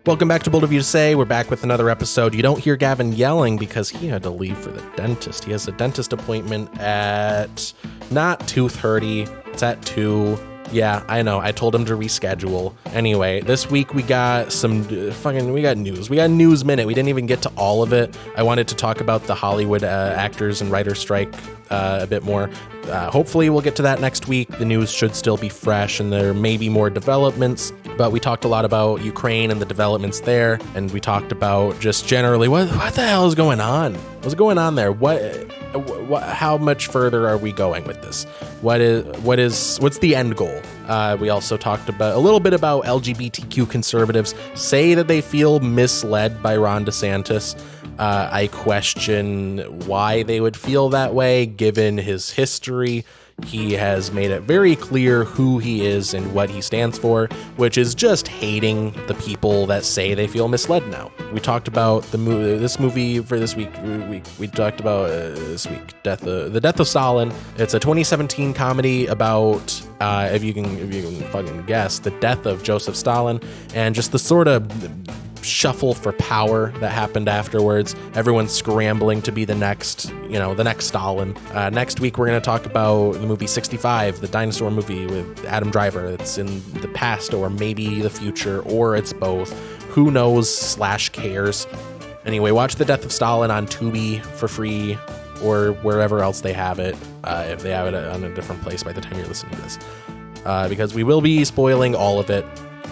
Welcome back to Bold of You to Say. We're back with another episode. You don't hear Gavin yelling because he had to leave for the dentist. He has a dentist appointment at not 2:30. It's at 2. Yeah, I know. I told him to reschedule. Anyway, this week we got we got news. We got News Minute. We didn't even get to all of it. I wanted to talk about the Hollywood actors and writers strike a bit more. Hopefully we'll get to that next week. The news should still be fresh and there may be more developments, but we talked a lot about Ukraine and the developments there, and we talked about just generally what the hell is going on? What's going on there? How much further are we going with this? What's the end goal? We also talked about a little bit about LGBTQ conservatives say that they feel misled by Ron DeSantis. I question why they would feel that way, given his history. He has made it very clear who he is and what he stands for, which is just hating the people that say they feel misled now. We talked about this movie for this week. We talked about this week, The Death of Stalin. It's a 2017 comedy about, if you can fucking guess, the death of Joseph Stalin and just the sort of shuffle for power that happened afterwards. Everyone's scrambling to be the next Stalin. Next week, we're going to talk about the movie 65, the dinosaur movie with Adam Driver. It's in the past or maybe the future, or it's both. Who knows / cares. Anyway, watch The Death of Stalin on Tubi for free or wherever else they have it, if they have it on a different place by the time you're listening to this. Because we will be spoiling all of it.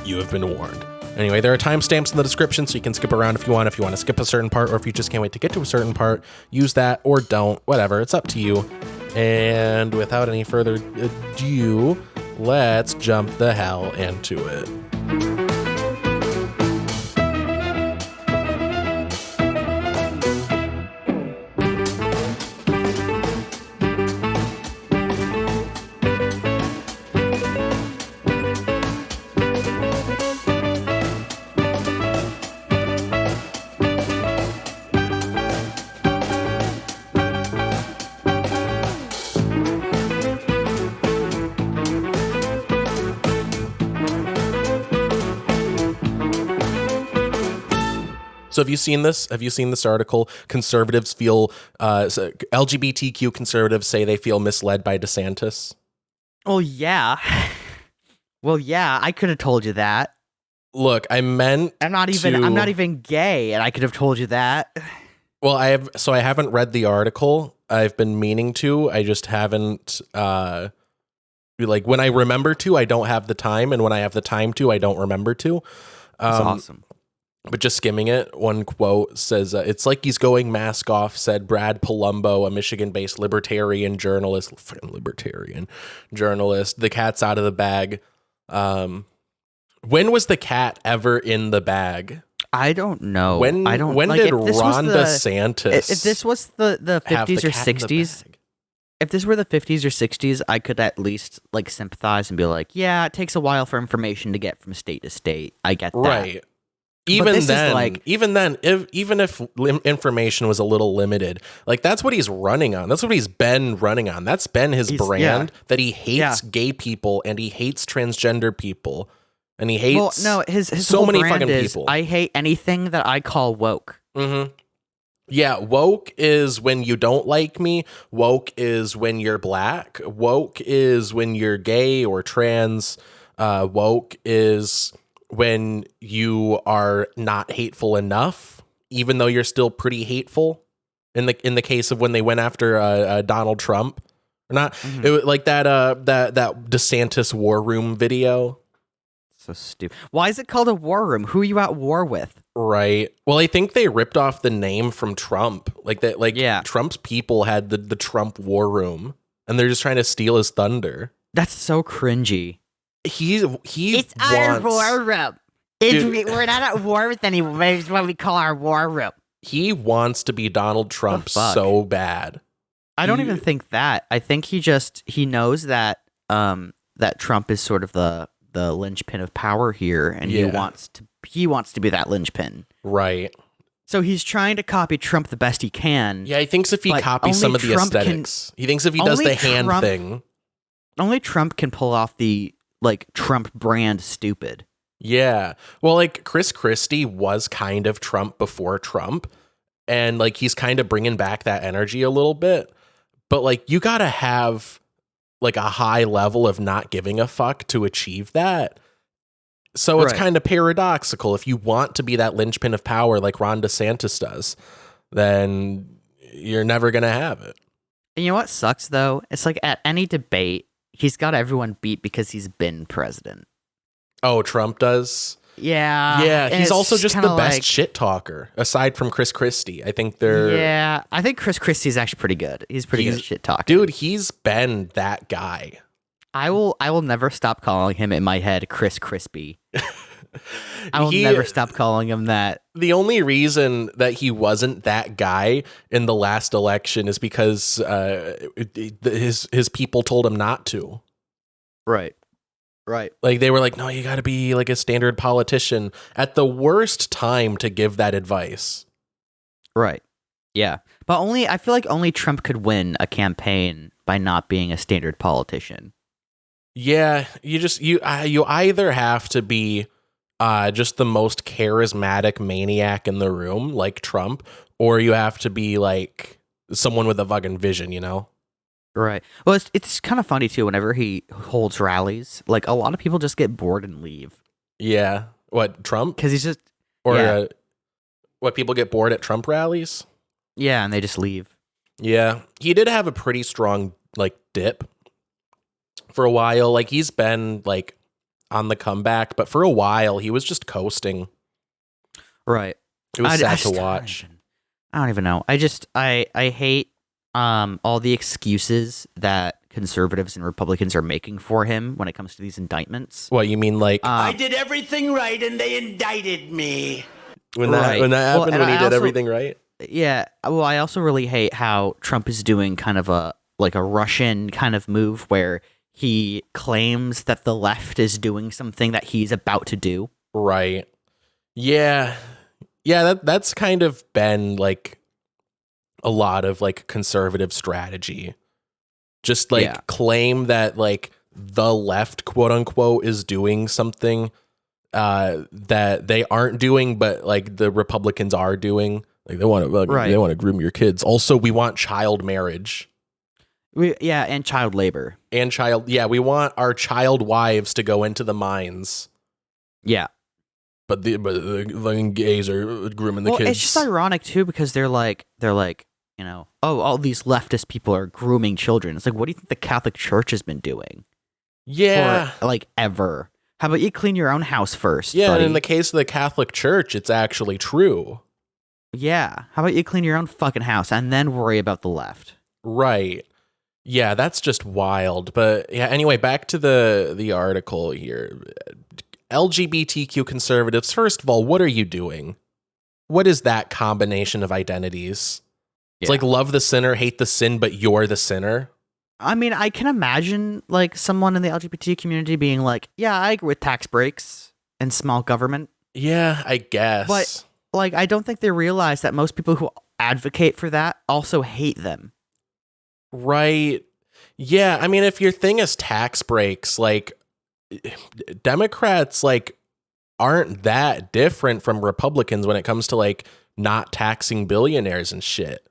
You have been warned. Anyway, there are timestamps in the description, so you can skip around if you want. If you want to skip a certain part, or if you just can't wait to get to a certain part, use that or don't. Whatever, it's up to you. And without any further ado, let's jump the hell into it. So have you seen this? Have you seen this article? Conservatives feel, LGBTQ conservatives say they feel misled by DeSantis. Oh, yeah. Well, yeah, I could have told you that. Look, I'm not even gay, and I could have told you that. Well, I haven't read the article. I've been meaning to. I just haven't, when I remember to, I don't have the time, and when I have the time to, I don't remember to. That's awesome. But just skimming it, one quote says, it's like he's going mask off, said Brad Palumbo, a Michigan-based libertarian journalist. The cat's out of the bag. When was the cat ever in the bag? I don't know. When did Ron DeSantis if this was the 50s or 60s, if this were the 50s or 60s, I could at least sympathize and be like, yeah, it takes a while for information to get from state to state. I get that. Right. Even if information was a little limited, that's what he's running on. That's what he's been running on. That's been his brand, that he hates gay people and he hates transgender people and he hates his so many brand fucking is, people. I hate anything that I call woke. Mm-hmm. Yeah, woke is when you don't like me. Woke is when you're black. Woke is when you're gay or trans. Woke is when you are not hateful enough, even though you're still pretty hateful. In the case of when they went after Donald Trump, or not, mm-hmm. It was like that DeSantis war room video. So stupid. Why is it called a war room? Who are you at war with? Right. Well, I think they ripped off the name from Trump. Trump's people had the Trump war room, and they're just trying to steal his thunder. That's so cringy. It's our war room. We're not at war with anyone. It's what we call our war room. He wants to be Donald Trump so bad. I don't even think that. I think he knows that that Trump is sort of the linchpin of power here, and he wants to be that linchpin. Right. So he's trying to copy Trump the best he can. Yeah, he thinks if he copies some of the aesthetics, he thinks if he does the hand thing. Only Trump can pull off the Trump brand stupid. Yeah. Well, like Chris Christie was kind of Trump before Trump, and like he's kind of bringing back that energy a little bit. But like you got to have like a high level of not giving a fuck to achieve that. So it's Right. kind of paradoxical. If you want to be that linchpin of power like Ron DeSantis does, then you're never going to have it. And you know what sucks though? It's like at any debate, he's got everyone beat because he's been president. Oh, Trump does? Yeah. Yeah, and he's it's also just the kinda best like- shit talker, aside from Chris Christie. I think they're... Yeah, I think Chris Christie's actually pretty good. He's pretty good at shit talking. Dude, he's been that guy. I will never stop calling him in my head Chris Crispy. I will never stop calling him that. The only reason that he wasn't that guy in the last election is because his people told him not to. Right. Right. Like they were like, no, you got to be like a standard politician at the worst time to give that advice. Right. Yeah. But I feel like only Trump could win a campaign by not being a standard politician. Yeah, you either have to be just the most charismatic maniac in the room, like Trump, or you have to be like someone with a fucking vision, you know? Right. Well, it's kind of funny too. Whenever he holds rallies, like a lot of people just get bored and leave. Yeah. What, Trump? Because he's just what, people get bored at Trump rallies? Yeah, and they just leave. Yeah, he did have a pretty strong like dip for a while. Like he's been like on the comeback, but for a while he was just coasting. Right. It was sad to just- watch. I don't even know. I hate all the excuses that conservatives and Republicans are making for him when it comes to these indictments. What, you mean like I did everything right and they indicted me. when that right. when that Well, happened, and when he I did also- everything right? Yeah. Well, I also really hate how Trump is doing kind of a Russian kind of move where he claims that the left is doing something that he's about to do. Right. Yeah. Yeah, that's kind of been like a lot of like conservative strategy. Just like claim that like the left, quote unquote, is doing something that they aren't doing, but like the Republicans are doing. Like they want to groom your kids. Also, we want child marriage. And child labor. We want our child wives to go into the mines. Yeah. But the gays are grooming the kids. It's just ironic too because they're like, you know, oh, all these leftist people are grooming children. It's like, what do you think the Catholic Church has been doing? Yeah. For, like ever. How about you clean your own house first? Yeah, buddy? and in the case of the Catholic Church, it's actually true. Yeah. How about you clean your own fucking house and then worry about the left? Right. Yeah, that's just wild. But yeah, anyway, back to the article here. LGBTQ conservatives, first of all, what are you doing? What is that combination of identities? It's like love the sinner, hate the sin, but you're the sinner. I mean, I can imagine like someone in the LGBT community being like, yeah, I agree with tax breaks and small government. Yeah, I guess. But like, I don't think they realize that most people who advocate for that also hate them. Right. Yeah, I mean, if your thing is tax breaks, like Democrats like aren't that different from Republicans when it comes to like not taxing billionaires and shit.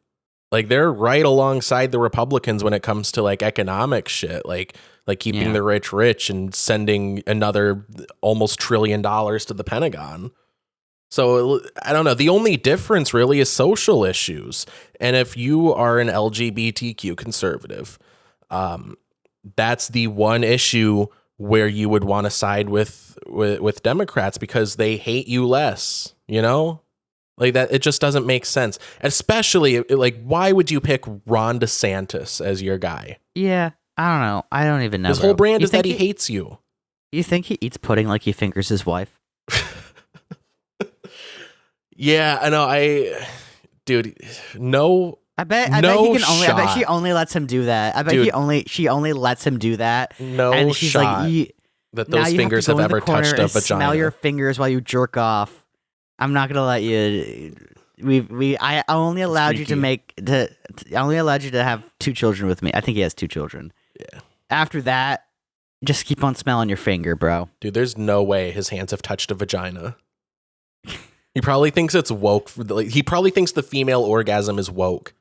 Like they're right alongside the Republicans when it comes to like economic shit, like keeping the rich and sending another almost $1 trillion to the Pentagon. So I don't know. The only difference really is social issues. And if you are an LGBTQ conservative, that's the one issue where you would want to side with Democrats because they hate you less, you know? Like that, it just doesn't make sense. Especially, like, why would you pick Ron DeSantis as your guy? Yeah, I don't know. I don't even know. His whole brand is that he hates you. You think he eats pudding like he fingers his wife? Yeah, I know. Dude, no. I bet he can only. I bet she only lets him do that. I bet she only lets him do that. No and she's shot like, that those fingers have ever touched a vagina. Smell your fingers while you jerk off. I'm not gonna let you. I only allowed you to make I only allowed you to have 2 children with me. I think he has 2 children. Yeah. After that, Just keep on smelling your finger, bro. Dude, there's no way his hands have touched a vagina. He probably thinks it's woke. He probably thinks the female orgasm is woke.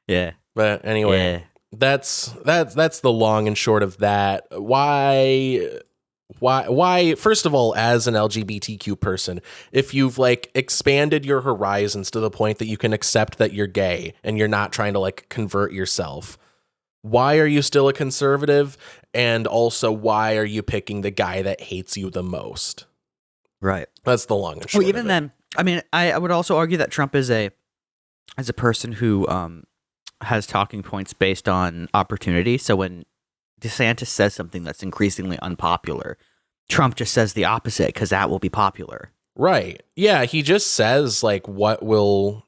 Yeah. But anyway, that's the long and short of that. Why, first of all, as an LGBTQ person, if you've like expanded your horizons to the point that you can accept that you're gay and you're not trying to like convert yourself, why are you still a conservative? And also, why are you picking the guy that hates you the most? Right. That's the long and short. Well, even then, I mean, I would also argue that Trump is a person who has talking points based on opportunity. So when DeSantis says something that's increasingly unpopular, Trump just says the opposite because that will be popular. Right. Yeah. He just says like what will,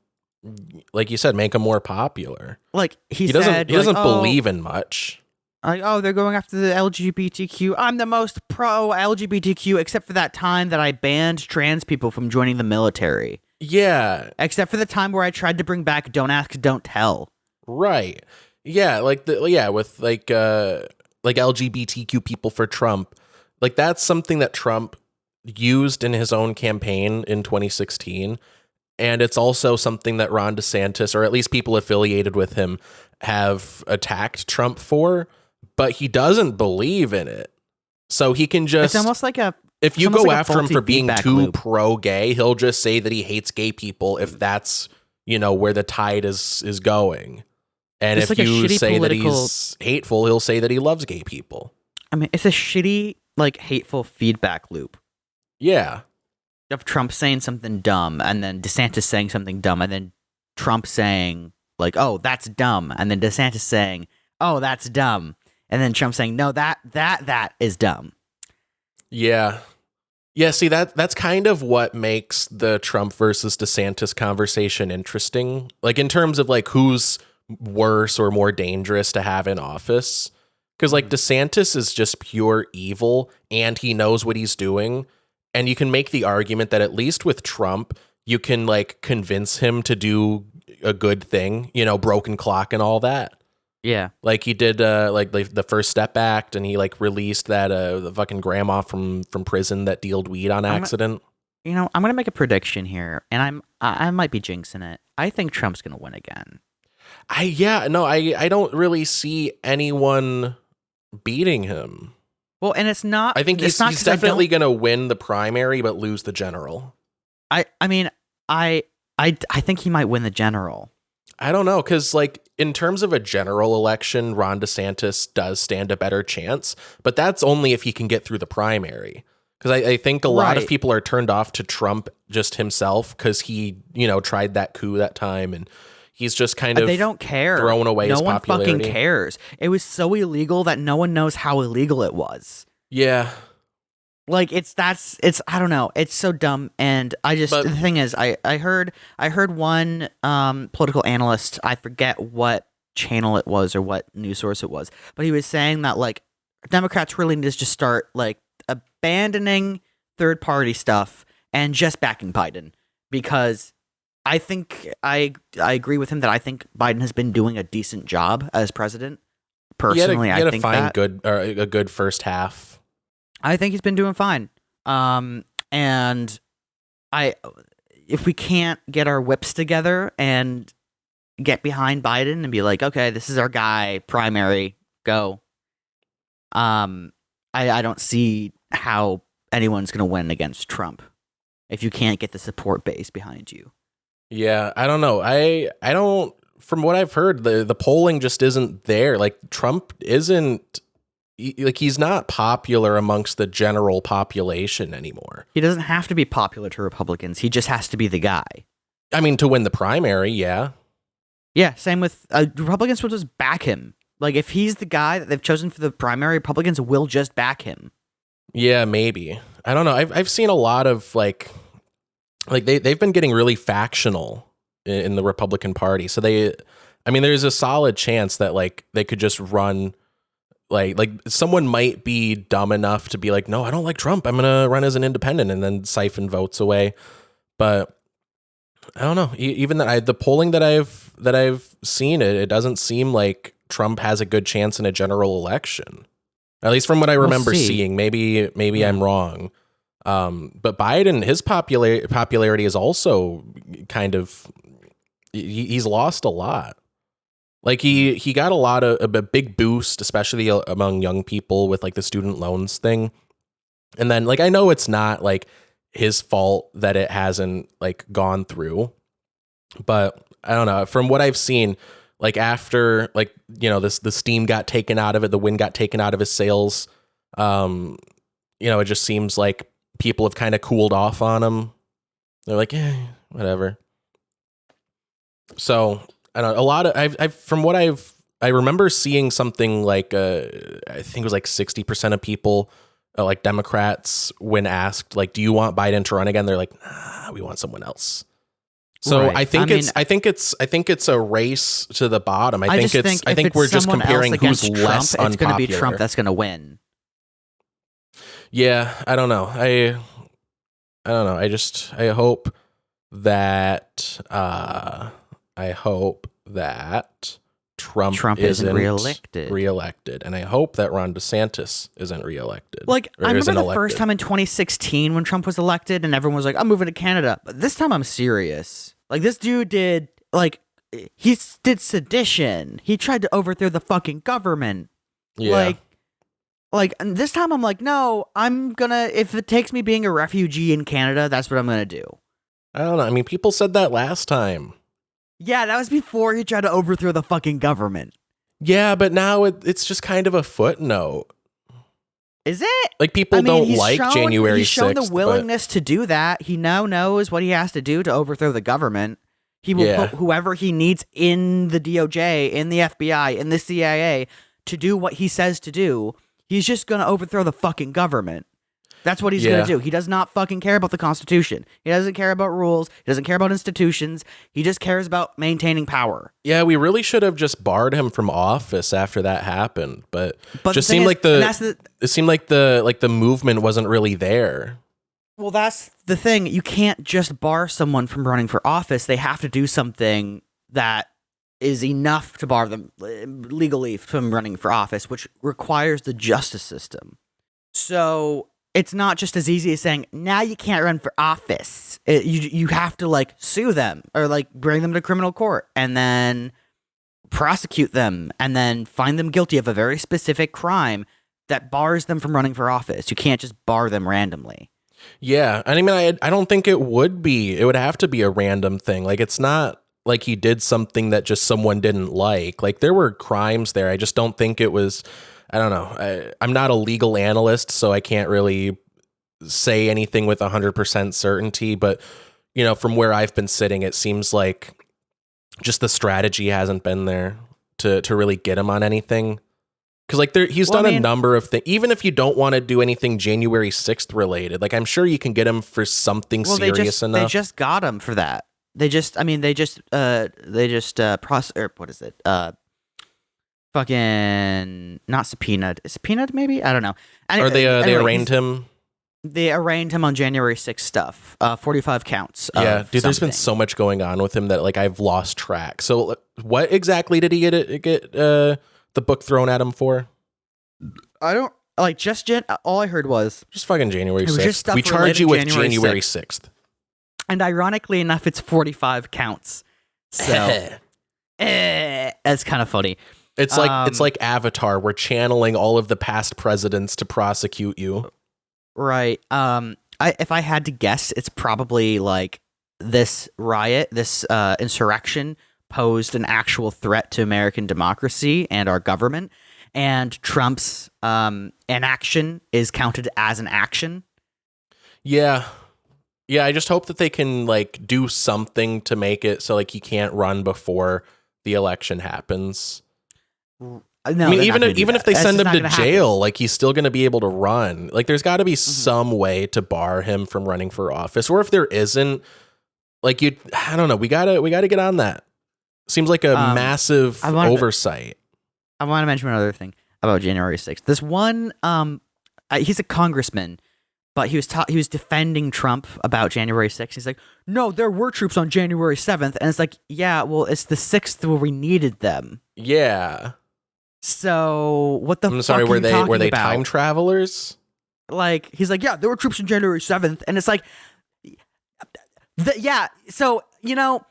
like you said, make him more popular. Like he doesn't like, believe in much. Like, oh, they're going after the LGBTQ. I'm the most pro LGBTQ, except for that time that I banned trans people from joining the military. Yeah. Except for the time where I tried to bring back Don't Ask, Don't Tell. Right. Yeah. With like LGBTQ people for Trump. Like that's something that Trump used in his own campaign in 2016. And it's also something that Ron DeSantis, or at least people affiliated with him, have attacked Trump for, but he doesn't believe in it. So he can just... It's almost like if you go after him for being too pro-gay, he'll just say that he hates gay people if that's, where the tide is going. And if you say that he's hateful, he'll say that he loves gay people. I mean, it's a shitty, like, hateful feedback loop. Yeah. Of Trump saying something dumb, and then DeSantis saying something dumb, and then Trump saying, like, oh, that's dumb, and then DeSantis saying, oh, that's dumb, and then Trump saying, no, that is dumb. Yeah. Yeah, see, that's kind of what makes the Trump versus DeSantis conversation interesting. Like, in terms of, like, who's worse or more dangerous to have in office. Because, like, DeSantis is just pure evil, and he knows what he's doing. And you can make the argument that at least with Trump, you can like convince him to do a good thing, broken clock and all that. Yeah. Like he did like the First Step Act, and he like released that the fucking grandma from prison that dealed weed on accident. I'm going to make a prediction here, and I might be jinxing it. I think Trump's going to win again. I don't really see anyone beating him. Well, and it's not. I think he's definitely going to win the primary, but lose the general. I mean, I think he might win the general. I don't know, because like in terms of a general election, Ron DeSantis does stand a better chance, but that's only if he can get through the primary. Because I think a lot of people are turned off to Trump just himself because he, tried that coup that time, and he's just kind of they don't care, throwing away his popularity. No one fucking cares. It was so illegal that no one knows how illegal it was. Yeah. Like it's I don't know. It's so dumb. And the thing is, I heard one political analyst, I forget what channel it was or what news source it was, but he was saying that like Democrats really need to just start like abandoning third party stuff and just backing Biden, because I think I agree with him that I think Biden has been doing a decent job as president. Personally, I think a good first half. I think he's been doing fine. And if we can't get our whips together and get behind Biden and be like, okay, this is our guy, primary, go. I don't see how anyone's going to win against Trump if you can't get the support base behind you. Yeah, I don't know. I don't. From what I've heard, the polling just isn't there. Like Trump isn't. Like he's not popular amongst the general population anymore. He doesn't have to be popular to Republicans. He just has to be the guy. I mean, to win the primary, yeah. Yeah, same with Republicans will just back him. Like if he's the guy that they've chosen for the primary, Republicans will just back him. Yeah, maybe. I don't know. I've seen a lot of like they've been getting really factional in the Republican Party. So there's a solid chance that like they could just run. Like someone might be dumb enough to be like, no, I don't like Trump, I'm gonna run as an independent, and then siphon votes away. But I don't know. Even the polling that I've seen, it doesn't seem like Trump has a good chance in a general election. At least from what I remember seeing. Maybe I'm wrong. But Biden, his popularity is also kind of, he's lost a lot. Like he got a big boost, especially among young people with like the student loans thing. And then like, I know it's not like his fault that it hasn't like gone through, but I don't know. From what I've seen, like after like, the steam got taken out of it, the wind got taken out of his sails. It just seems like people have kind of cooled off on him. They're like, whatever. So I don't know, a lot of I've from what I remember seeing something like I think it was like 60% of people like Democrats when asked like, do you want Biden to run again? They're like, nah, we want someone else. So right. I think it's a race to the bottom. I think we're just comparing who's Trump, less unpopular. It's going to be Trump that's going to win. Yeah, I don't know. I don't know. I hope that Trump isn't reelected, and I hope that Ron DeSantis isn't reelected. Like I remember the first time in 2016 when Trump was elected, and everyone was like, "I'm moving to Canada." But this time, I'm serious. Like this dude did sedition. He tried to overthrow the fucking government. Yeah. Like and this time, I'm like, no, I'm gonna. If it takes me being a refugee in Canada, that's what I'm gonna do. I don't know. I mean, people said that last time. Yeah, that was before he tried to overthrow the fucking government. Yeah, but now it's just kind of a footnote. Is it? Like people don't like January 6th. He's shown the willingness to do that. He now knows what he has to do to overthrow the government. He will put whoever he needs in the DOJ, in the FBI, in the CIA to do what he says to do. He's just going to overthrow the fucking government. That's what he's going to do. He does not fucking care about the Constitution. He doesn't care about rules. He doesn't care about institutions. He just cares about maintaining power. Yeah, we really should have just barred him from office after that happened. But just seemed like it seemed like the movement wasn't really there. Well, that's the thing. You can't just bar someone from running for office. They have to do something that is enough to bar them legally from running for office, which requires the justice system. So it's not just as easy as saying, now you can't run for office. You have to like sue them or like bring them to criminal court and then prosecute them and then find them guilty of a very specific crime that bars them from running for office. You can't just bar them randomly. Yeah. I mean, I don't think it would be. It would have to be a random thing. Like, it's not like he did something that just someone didn't like. Like, there were crimes there. I just don't think it was... I don't know. I'm not a legal analyst, so I can't really say anything with 100% certainty. But, you know, from where I've been sitting, it seems like just the strategy hasn't been there to really get him on anything. Because, like, he's done a number of things. Even if you don't want to do anything January 6th related, like, I'm sure you can get him for something serious enough. They just got him for that. What is it? Fucking not subpoenaed. Subpoenaed, maybe? I don't know. Or they arraigned him? They arraigned him on January 6th stuff. 45 counts. Yeah, dude, there's been so much going on with him that like I've lost track. So what exactly did he get the book thrown at him for? I don't like all I heard was just fucking January 6th. We charge you with January 6th. And ironically enough, it's 45 counts. So that's kind of funny. It's like Avatar. We're channeling all of the past presidents to prosecute you. Right. If I had to guess, it's probably like this riot, this insurrection posed an actual threat to American democracy and our government, and Trump's inaction is counted as an action. Yeah. Yeah, I just hope that they can like do something to make it so like he can't run before the election happens. No, I mean, even if they send him to jail, like he's still going to be able to run. Like there's got to be some way to bar him from running for office. Or if there isn't, like I don't know. We gotta get on that. Seems like a massive oversight. I want to mention another thing about January 6th. This one, he's a congressman, but he was defending Trump about January 6th. He's like, no, there were troops on January 7th. And it's like, yeah, well, it's the 6th where we needed them. Yeah. So what the I'm fuck sorry, are you talking were they about? time travelers? Like, he's like, yeah, there were troops on January 7th. And it's like, yeah. So, you know,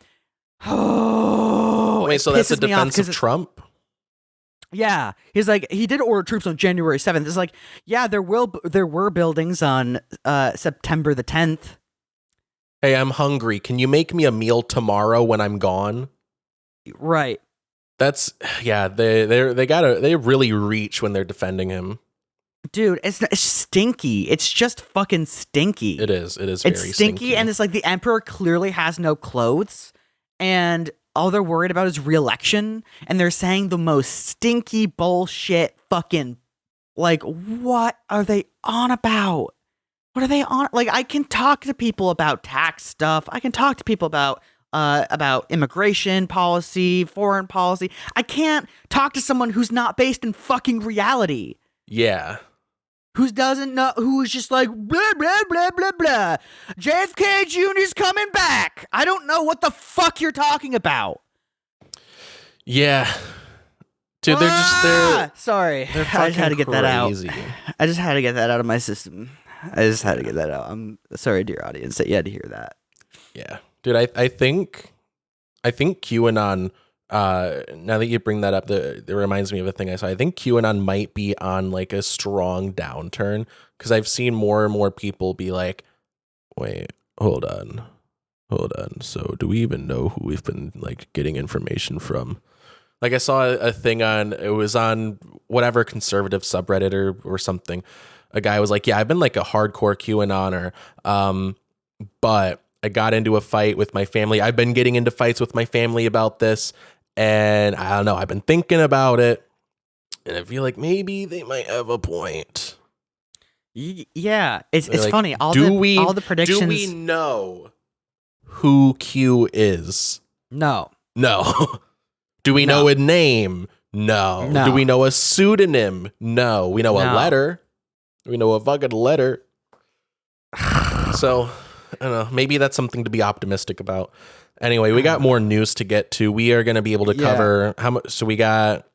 Wait, so that's a defense of Trump? Yeah. He's like, he did order troops on January 7th. It's like, yeah, there were buildings on September the 10th. Hey, I'm hungry. Can you make me a meal tomorrow when I'm gone? Right. That's, yeah, they really reach when they're defending him. Dude, it's stinky. It's just fucking stinky. It is very stinky. And it's like the emperor clearly has no clothes, and all they're worried about is re-election, and they're saying the most stinky bullshit fucking, like, what are they on about? What are they on? Like, I can talk to people about tax stuff. I can talk to people about immigration policy, foreign policy. I can't talk to someone who's not based in fucking reality. Yeah. Who doesn't know, who's just like, blah, blah, blah, blah, blah. JFK Jr.'s coming back. I don't know what the fuck you're talking about. Yeah. Dude, they're sorry. They're I just had to get that out. crazy. I just had to get that out of my system. I just had to get that out. I'm sorry, dear audience, that you had to hear that. Yeah. Dude, I think QAnon, now that you bring that up, it reminds me of a thing I saw. I think QAnon might be on like a strong downturn, because I've seen more and more people be like, wait, hold on. So do we even know who we've been like getting information from? Like I saw a thing it was on whatever conservative subreddit or something. A guy was like, yeah, I've been like a hardcore QAnoner, but I got into a fight with my family. I've been getting into fights with my family about this, and I don't know, I've been thinking about it, and I feel like maybe they might have a point. Yeah, it's like, funny. All the predictions. Do we know who Q is? No. Do we know a name? No. Do we know a pseudonym? No. We know a letter. We know a fucking letter. So, I don't know. Maybe that's something to be optimistic about. Anyway, we got more news to get to. We are going to be able to cover how much. So we got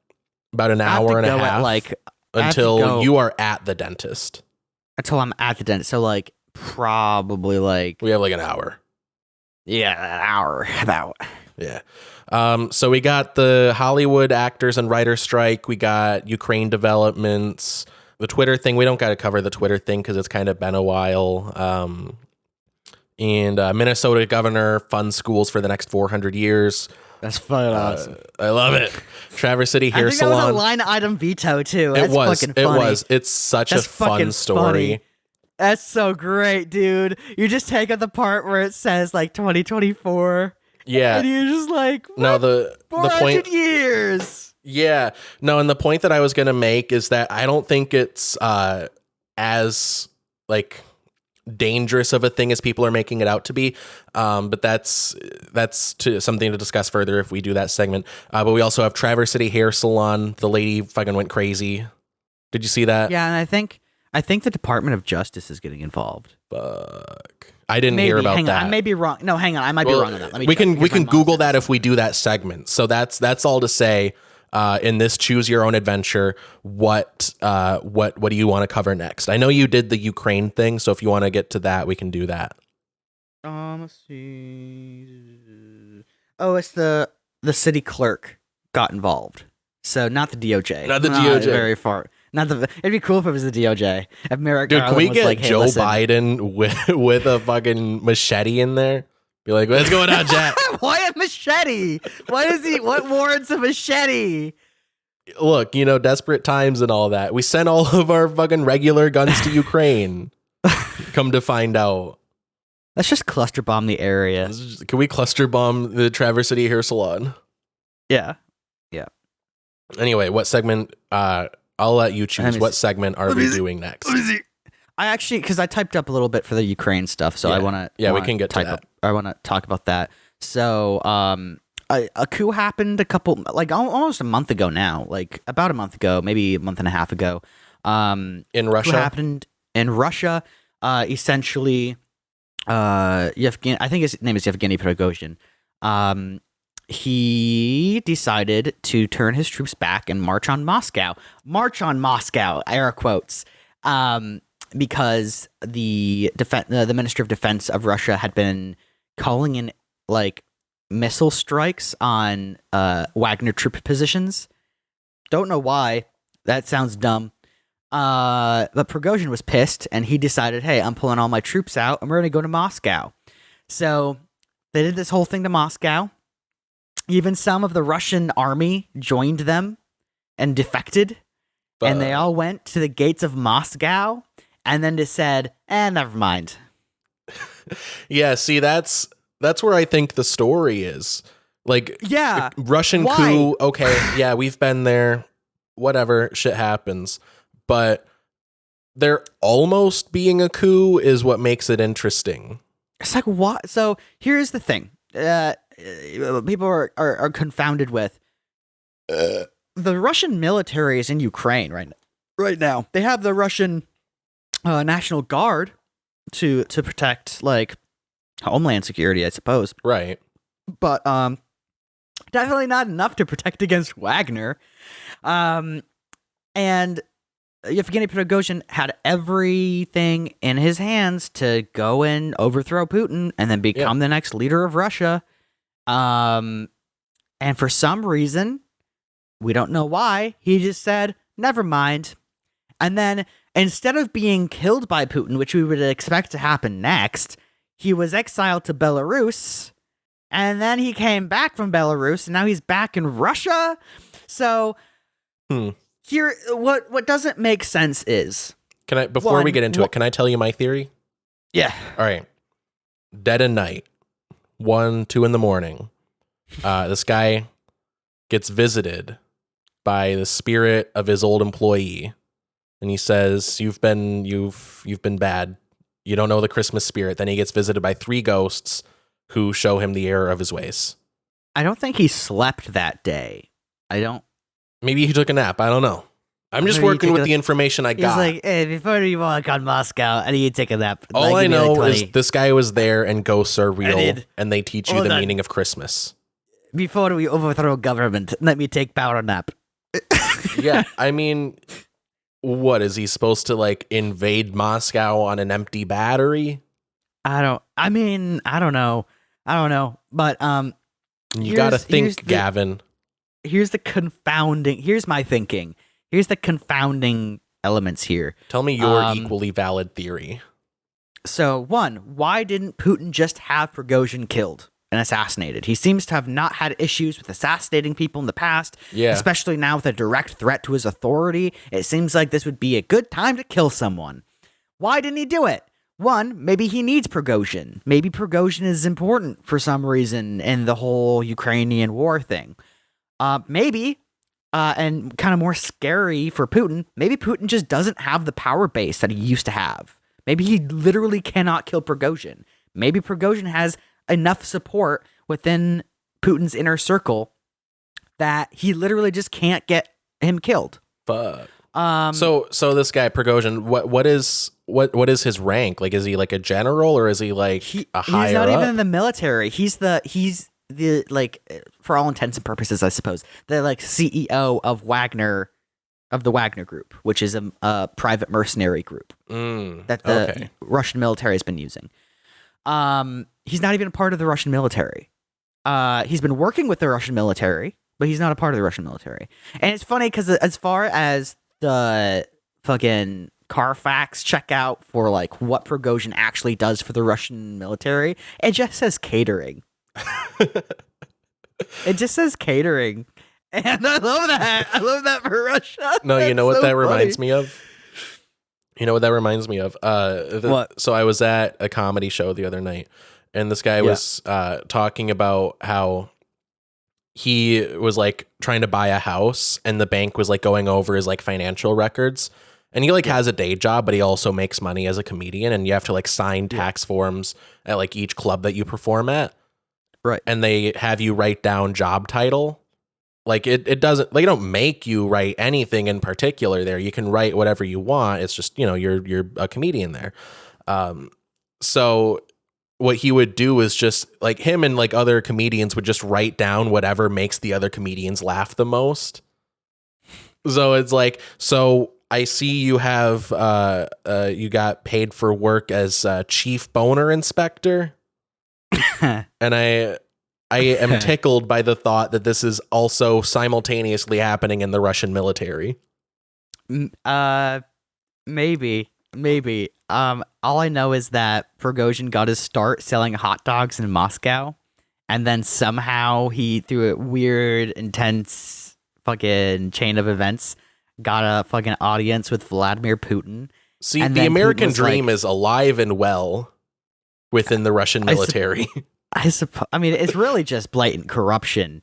about an hour and a half until you are at the dentist. Until I'm at the dentist. So like probably like we have like an hour. Yeah, an hour about. Yeah. So we got the Hollywood actors and writer strike. We got Ukraine developments. The Twitter thing, we don't got to cover the Twitter thing because it's kind of been a while. And Minnesota governor funds schools for the next 400 years. That's fucking awesome. I love it. Traverse City Hair Salon. I think that was a line item veto too. That's fucking funny. It's such a fun story. Funny. That's so great, dude. You just take out the part where it says like 2024. Yeah. And you're just like, what? No, the 400 point, years. Yeah. No, and the point that I was going to make is that I don't think it's as like dangerous of a thing as people are making it out to be. But that's something to discuss further if we do that segment. But we also have Traverse City Hair Salon. The lady fucking went crazy. Did you see that? Yeah, and I think the Department of Justice is getting involved. Fuck. I didn't hear about that. I may be wrong. No, hang on. I might be wrong on that. We can Google that if we do that segment. So that's all to say. In this choose your own adventure, what do you want to cover next? I know you did the Ukraine thing, so if you want to get to that, we can do that. Let's see. Oh, it's the city clerk got involved. So not the DOJ. Not the DOJ. Very far. It'd be cool if it was the DOJ. If Merrick Dude, Garland can we was get like, hey, Joe listen. Biden with a fucking machete in there? Be like, what's going on, Jack? Why a machete? What warrants a machete? Look, desperate times and all that. We sent all of our fucking regular guns to Ukraine. Come to find out. Let's just cluster bomb the area. Can we cluster bomb the Traverse City Hair Salon? Yeah. Anyway, what segment? I'll let you choose. What segment are we doing next? I actually, because I typed up a little bit for the Ukraine stuff, so I want to. Yeah, we can get to that. I want to talk about that. So, a coup happened almost a month ago now, like about a month ago, maybe a month and a half ago. In Russia, coup happened in Russia. Essentially, I think his name is Yevgeny Prigozhin. he decided to turn his troops back and march on Moscow. March on Moscow, air quotes, because the Ministry of Defense of Russia had been calling in like missile strikes on Wagner troop positions. Don't know why. That sounds dumb. But Prigozhin was pissed, and he decided, hey, I'm pulling all my troops out, and we're going to go to Moscow. So they did this whole thing to Moscow. Even some of the Russian army joined them and defected, and they all went to the gates of Moscow, and then just said, never mind. Yeah, see, that's where I think the story is. Like, yeah, Russian coup, okay, yeah, we've been there, whatever, shit happens. But there almost being a coup is what makes it interesting. It's like, what? So here's the thing. People are confounded with the Russian military is in Ukraine right now. They have the Russian National Guard to protect like homeland security, I suppose. Right. But definitely not enough to protect against Wagner. And Yevgeny Prigozhin had everything in his hands to go and overthrow Putin and then become the next leader of Russia. And for some reason, we don't know why, he just said, never mind. And then instead of being killed by Putin, which we would expect to happen next, he was exiled to Belarus. And then he came back from Belarus, and now he's back in Russia. So here, what doesn't make sense is... Can I, before we get into it, can I tell you my theory? Yeah. All right. Dead of night, 1, 2 in the morning. This guy gets visited by the spirit of his old employee, and he says, "You've been bad. You don't know the Christmas spirit." Then he gets visited by 3 ghosts who show him the error of his ways. I don't think he slept that day. Maybe he took a nap. I don't know. I'm just working with the information I got. He's like, hey, before you walk on Moscow, I need to take a nap. All I know is this guy was there, and ghosts are real, and they teach you the meaning of Christmas. Before we overthrow government, let me take power nap. Yeah, I mean, what is he supposed to like invade Moscow on an empty battery? I don't know. But you got to think, Gavin. Here's my thinking. Here's the confounding elements here. Tell me your equally valid theory. So, 1, why didn't Putin just have Prigozhin killed and assassinated? He seems to have not had issues with assassinating people in the past, especially now with a direct threat to his authority. It seems like this would be a good time to kill someone. Why didn't he do it? 1, maybe he needs Prigozhin. Maybe Prigozhin is important for some reason in the whole Ukrainian war thing. Maybe, and kind of more scary for Putin, maybe Putin just doesn't have the power base that he used to have. Maybe he literally cannot kill Prigozhin. Maybe Prigozhin has enough support within Putin's inner circle that he literally just can't get him killed. Fuck. So this guy Prigozhin, what is his rank? Like, is he like a general, or is he like a higher? He's not up? even in the military. He's the like, for all intents and purposes, I suppose, the like CEO of Wagner, of the Wagner Group, which is a private mercenary group that the Russian military has been using. He's not even a part of the Russian military. He's been working with the Russian military, but he's not a part of the Russian military. And it's funny because as far as the fucking Carfax checkout for like what Prigozhin actually does for the Russian military, it just says catering. It just says catering, and I love that. I love that for Russia. No, you know what that reminds me of? You know what that reminds me of? What? So I was at a comedy show the other night, and this guy was talking about how he was like trying to buy a house, and the bank was like going over his like financial records. And he like has a day job, but he also makes money as a comedian, and you have to like sign tax forms at like each club that you perform at. Right. And they have you write down job title. Like it doesn't, like, they don't make you write anything in particular there. You can write whatever you want. It's just, you know, you're a comedian there. So what he would do is just like him and like other comedians would just write down whatever makes the other comedians laugh the most. So it's like, so I see you have you got paid for work as chief boner inspector. And I am tickled by the thought that this is also simultaneously happening in the Russian military. Maybe. All I know is that Prigozhin got his start selling hot dogs in Moscow, and then somehow he, through a weird, intense fucking chain of events, got a fucking audience with Vladimir Putin. See, and the American Putin dream is alive and well within the Russian military. I suppose. I mean, it's really just blatant corruption,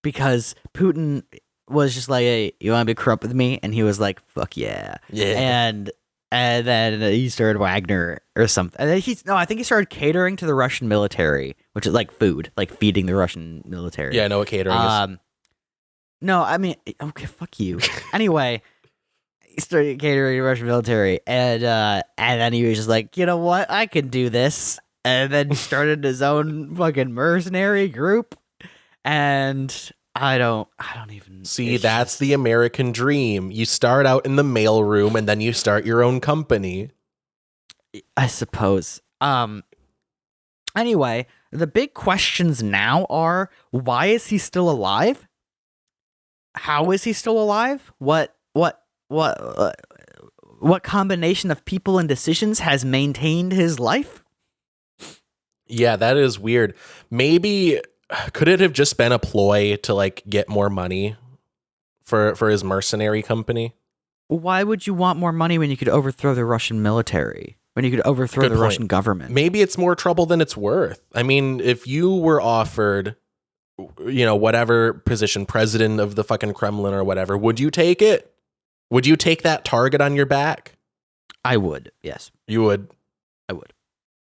because Putin was just like, "Hey, you want to be corrupt with me?" And he was like, "Fuck yeah, yeah." And then he started Wagner or something. And then I think he started catering to the Russian military, which is like food, like feeding the Russian military. Yeah, I know what catering is. No, I mean, okay, fuck you. Anyway, he started catering to the Russian military, and then he was just like, you know what, I can do this, and then started his own fucking mercenary group, and I don't even see. That's the American dream. You start out in the mailroom, and then you start your own company. I suppose. Anyway, the big questions now are: why is he still alive? How is he still alive? What combination of people and decisions has maintained his life? Yeah, that is weird. Maybe could it have just been a ploy to like get more money for his mercenary company? Why would you want more money when you could overthrow the Russian military? When you could overthrow the Russian government? Maybe it's more trouble than it's worth. I mean, if you were offered, you know, whatever position, president of the fucking Kremlin or whatever, would you take it? Would you take that target on your back? I would. Yes, you would. I would.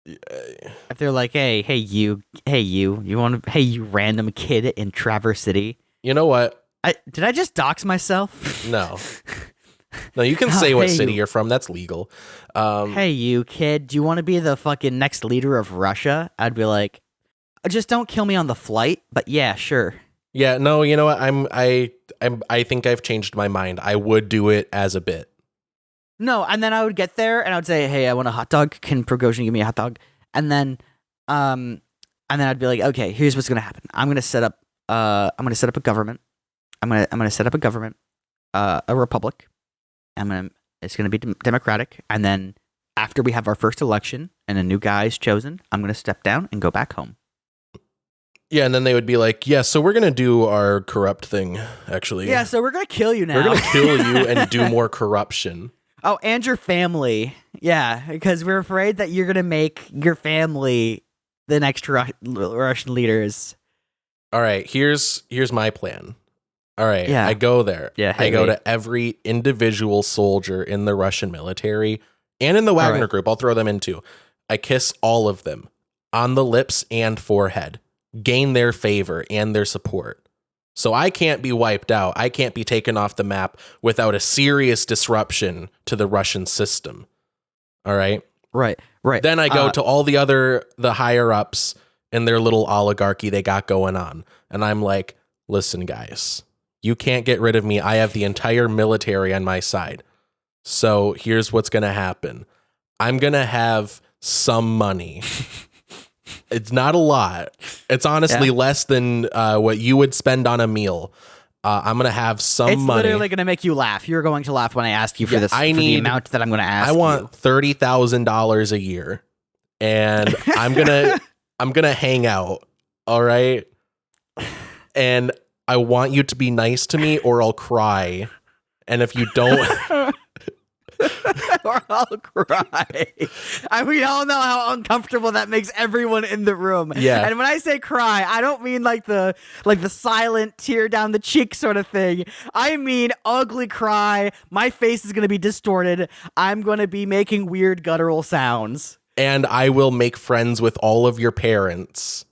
If they're like, hey, you random kid in Traverse City. You know what? Did I just dox myself? No. No, you can say what city you're from. That's legal. Hey, you kid, do you want to be the fucking next leader of Russia? I'd be like, just don't kill me on the flight. But yeah, sure. Yeah, no, you know what? I think I've changed my mind. I would do it as a bit. No, and then I would get there and I would say, "Hey, I want a hot dog. Can Prigozhin give me a hot dog?" And then I'd be like, "Okay, here's what's gonna happen. I'm gonna set up a government. I'm gonna set up a government, a republic. It's gonna be democratic. And then after we have our first election and a new guy is chosen, I'm gonna step down and go back home." Yeah, and then they would be like, "Yeah, so we're gonna do our corrupt thing, actually. Yeah, so we're gonna kill you now. We're gonna kill you and do more corruption." Oh, and your family. Yeah, because we're afraid that you're going to make your family the next Russian leaders. All right, here's my plan. All right, yeah. I go there. Yeah, I go to every individual soldier in the Russian military and in the Wagner group. I'll throw them in too. I kiss all of them on the lips and forehead, gain their favor and their support. So I can't be wiped out. I can't be taken off the map without a serious disruption to the Russian system. All right? Right. Then I go to all the higher ups in their little oligarchy they got going on. And I'm like, listen, guys, you can't get rid of me. I have the entire military on my side. So here's what's going to happen. I'm going to have some money. It's not a lot. It's honestly less than what you would spend on a meal. I'm going to have some money. It's literally going to make you laugh. You're going to laugh when I ask you for this. The amount that I'm going to ask. I want $30,000 a year, and I'm gonna hang out. All right, and I want you to be nice to me, or I'll cry. And if you don't. Or I'll cry. We all know how uncomfortable that makes everyone in the room. Yeah. And when I say cry, I don't mean like the silent tear down the cheek sort of thing. I mean ugly cry. My face is going to be distorted. I'm going to be making weird guttural sounds. And I will make friends with all of your parents.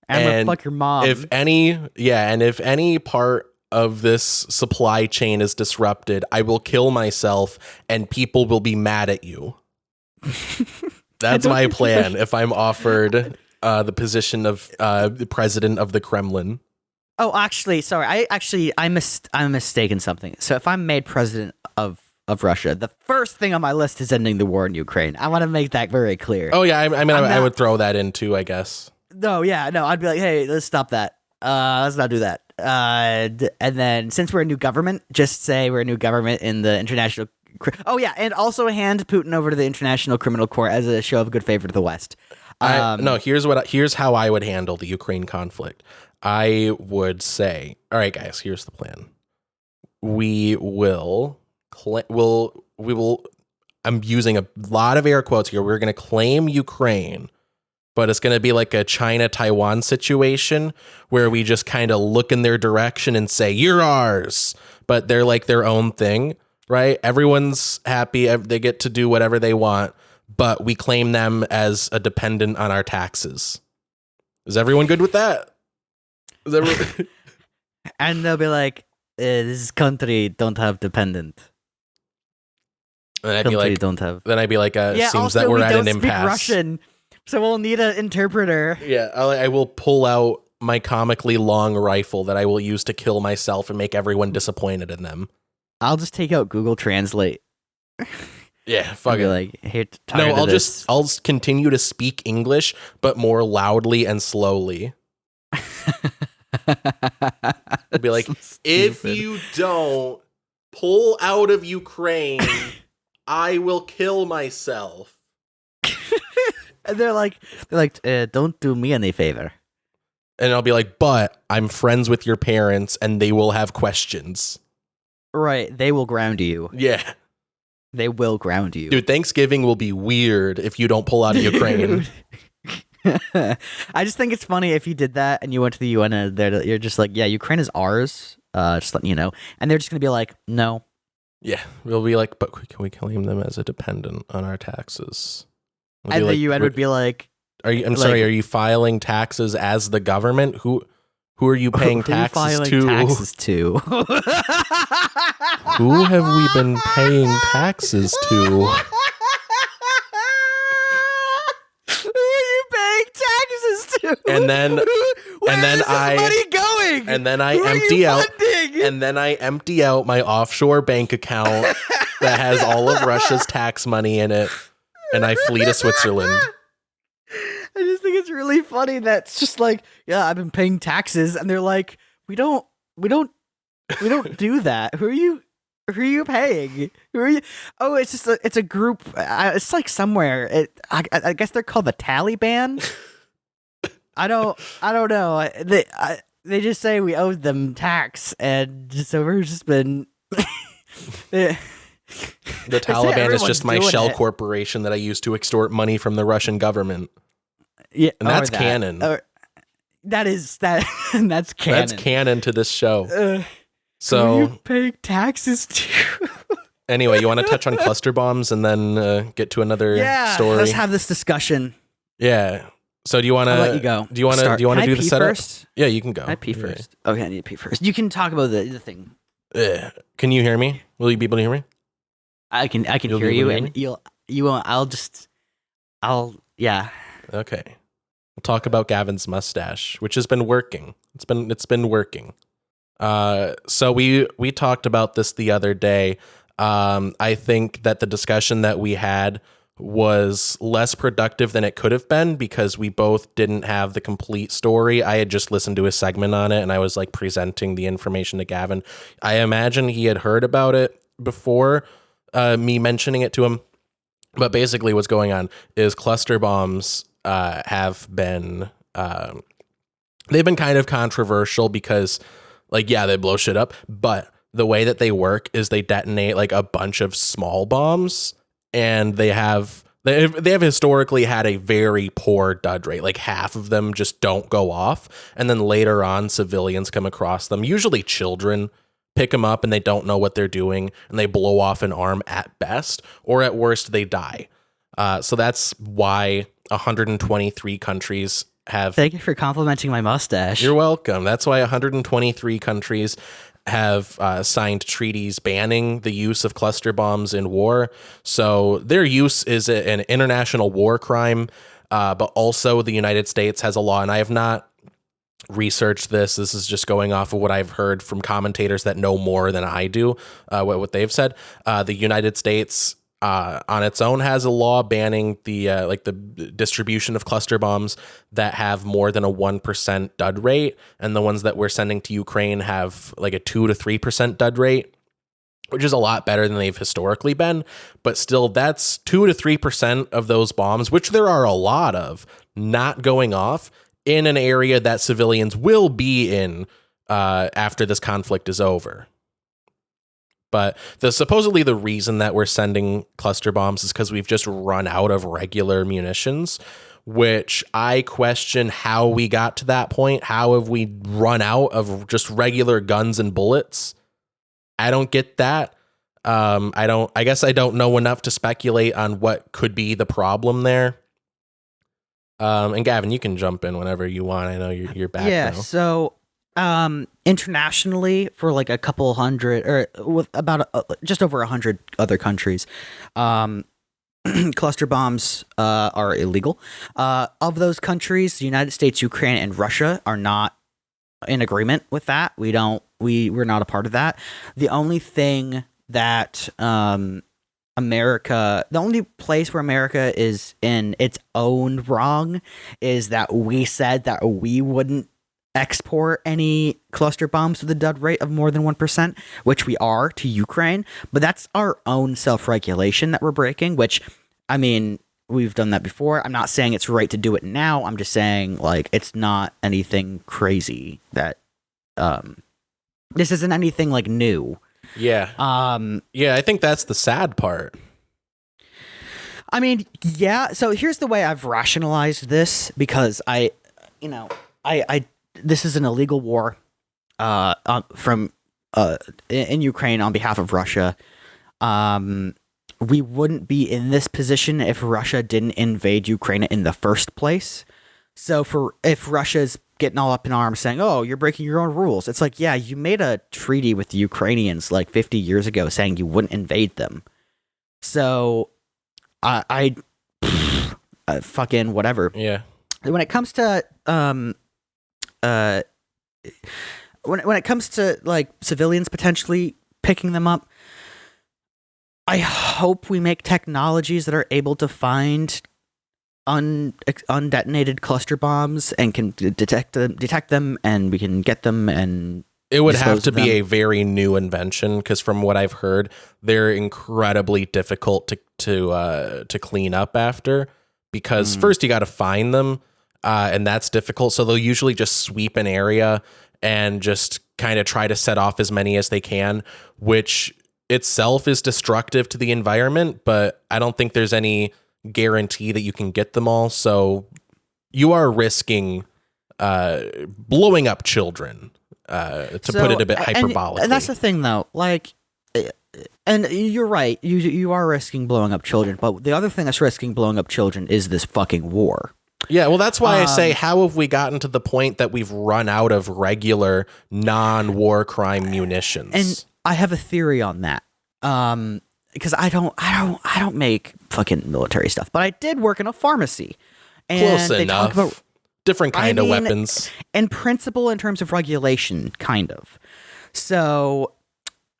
I'm going to fuck your mom. If any part of this supply chain is disrupted, I will kill myself and people will be mad at you. That's my plan if I'm offered the position of the president of the Kremlin. Oh, actually, sorry. I'm mistaken something. So if I'm made president of Russia, the first thing on my list is ending the war in Ukraine. I want to make that very clear. Oh yeah, I would throw that in too, I guess. No, yeah, no, I'd be like, hey, let's stop that. Let's not do that. And then since we're a new government, just say we're a new government in the international. Oh yeah, and also hand Putin over to the International Criminal Court as a show of good favor to the West. No, here's how I would handle the Ukraine conflict. I would say, all right, guys, here's the plan. We will. I'm using a lot of air quotes here. We're going to claim Ukraine, but it's going to be like a China-Taiwan situation where we just kind of look in their direction and say, you're ours, but they're like their own thing, right? Everyone's happy. They get to do whatever they want, but we claim them as a dependent on our taxes. Is everyone good with that? And they'll be like, this country don't have dependent. And I'd be like, don't have. Then I'd be like, seems also, that we're at an speak impasse. Russian, so we'll need an interpreter. Yeah, I will pull out my comically long rifle that I will use to kill myself and make everyone disappointed in them. I'll just take out Google Translate. Yeah, fuck it. Like, here, no, I'll continue to speak English, but more loudly and slowly. I'd be like, if you don't pull out of Ukraine, I will kill myself. And they're like, don't do me any favor. And I'll be like, but I'm friends with your parents, and they will have questions. Right, they will ground you. Yeah. They will ground you. Dude, Thanksgiving will be weird if you don't pull out of Ukraine. I just think it's funny if you did that and you went to the UN and you're just like, yeah, Ukraine is ours. Just letting you know. And they're just going to be like, no. Yeah. We'll be like, but can we claim them as a dependent on our taxes? And the UN would be like, sorry, are you filing taxes as the government? Who are you paying taxes to? Who have we been paying taxes to? Who are you paying taxes to? And then money going? And then I empty out my offshore bank account that has all of Russia's tax money in it, and I flee to Switzerland. I just think it's really funny that's just like, yeah, I've been paying taxes, and they're like, we don't do that. Who are you paying? Who are you? Oh, it's just it's a group. It's like somewhere. I guess they're called the Taliban. I don't know. They just say we owe them tax, and so we've just been. The Taliban is just my shell corporation that I use to extort money from the Russian government. Yeah, and that's canon. That's canon. That's canon to this show. So you paying taxes too. Anyway, you want to touch on cluster bombs and then get to another story? Let's have this discussion. Yeah. So do you want to let you go? Do you want to do the setup first? Yeah, you can go. I pee first. Okay, I need to pee first. You can talk about the thing. Can you hear me? Will you be able to hear me? I can hear you, and you won't. Yeah. Okay. We'll talk about Gavin's mustache, which has been working. It's been working. So we talked about this the other day. I think that the discussion that we had was less productive than it could have been because we both didn't have the complete story. I had just listened to a segment on it and I was like presenting the information to Gavin. I imagine he had heard about it before me mentioning it to him. But basically what's going on is cluster bombs have been they've been kind of controversial because like, yeah, they blow shit up, but the way that they work is they detonate like a bunch of small bombs, and they have historically had a very poor dud rate. Like half of them just don't go off, and then later on civilians come across them, usually children, pick them up and they don't know what they're doing and they blow off an arm at best, or at worst they die. So that's why 123 countries have... Thank you for complimenting my mustache. You're welcome. That's why 123 countries have signed treaties banning the use of cluster bombs in war. So their use is an international war crime, but also the United States has a law, and I have not researched this. This is just going off of what I've heard from commentators that know more than I do, what they've said. The United States on its own has a law banning the the distribution of cluster bombs that have more than a 1% dud rate, and the ones that we're sending to Ukraine have like a 2 to 3% dud rate, which is a lot better than they've historically been. But still, that's 2 to 3% of those bombs, which there are a lot of, not going off in an area that civilians will be in after this conflict is over. But supposedly the reason that we're sending cluster bombs is because we've just run out of regular munitions, which I question how we got to that point. How have we run out of just regular guns and bullets? I don't get that. I guess I don't know enough to speculate on what could be the problem there. And Gavin, you can jump in whenever you want. I know you're back now. Yeah, so internationally, for like a couple hundred, or with about just over 100 other countries, cluster bombs are illegal. Of those countries, the United States, Ukraine, and Russia are not in agreement with that. We're not a part of that. The only thing that the only place where America is in its own wrong is that we said that we wouldn't export any cluster bombs with a dud rate of more than 1%, which we are to Ukraine. But that's our own self-regulation that we're breaking, which, I mean, we've done that before. I'm not saying it's right to do it now. I'm just saying, like, it's not anything crazy that this isn't anything like new. Yeah. Yeah, I think that's the sad part. I mean, yeah. So here's the way I've rationalized this, because this is an illegal war from in Ukraine on behalf of Russia. We wouldn't be in this position if Russia didn't invade Ukraine in the first place. So if Russia's getting all up in arms saying, "Oh, you're breaking your own rules," it's like, yeah, you made a treaty with the Ukrainians like 50 years ago saying you wouldn't invade them. So I fucking whatever. Yeah. When it comes to when it comes to like civilians potentially picking them up, I hope we make technologies that are able to find undetonated cluster bombs and can detect them, and we can get them. And it would have to be a very new invention, because from what I've heard, they're incredibly difficult to clean up after, because first you got to find them, and that's difficult. So they'll usually just sweep an area and just kind of try to set off as many as they can, which itself is destructive to the environment, but I don't think there's any guarantee that you can get them all. So you are risking blowing up children, to put it a bit hyperbolically. And that's the thing, though. Like, and you're right. You are risking blowing up children, but the other thing that's risking blowing up children is this fucking war. Yeah, well, that's why I say, how have we gotten to the point that we've run out of regular non-war crime munitions? And I have a theory on that. Because I don't make fucking military stuff, but I did work in a pharmacy. And close enough. Different kind of weapons. In principle, in terms of regulation, kind of. So,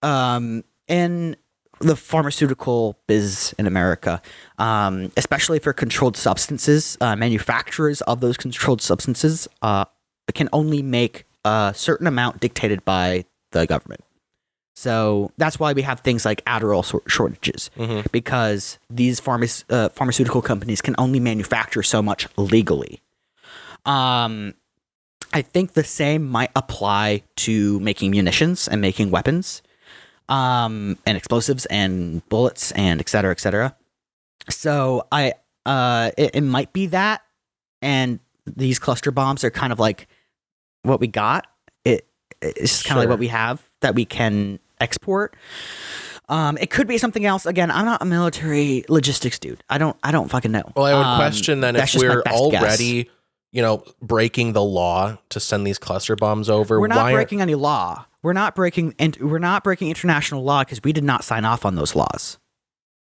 in the pharmaceutical biz in America, especially for controlled substances, manufacturers of those controlled substances can only make a certain amount dictated by the government. So that's why we have things like Adderall shortages, because these pharmaceutical companies can only manufacture so much legally. I think the same might apply to making munitions and making weapons, and explosives and bullets and et cetera, et cetera. So it might be that, and these cluster bombs are kind of like what we got. It's kind of like what we have that we can export. It could be something else. Again, I'm not a military logistics dude. I don't fucking know. Well, I would question then, if we're already, breaking the law to send these cluster bombs over. We're not breaking any law. we're not breaking international law because we did not sign off on those laws.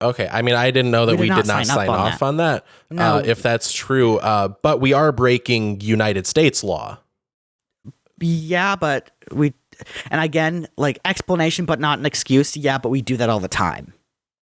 Okay, I mean, I didn't know that we did not sign off on that. No. If that's true, but we are breaking United States law. Yeah, but and again, like explanation, but not an excuse. Yeah, but we do that all the time.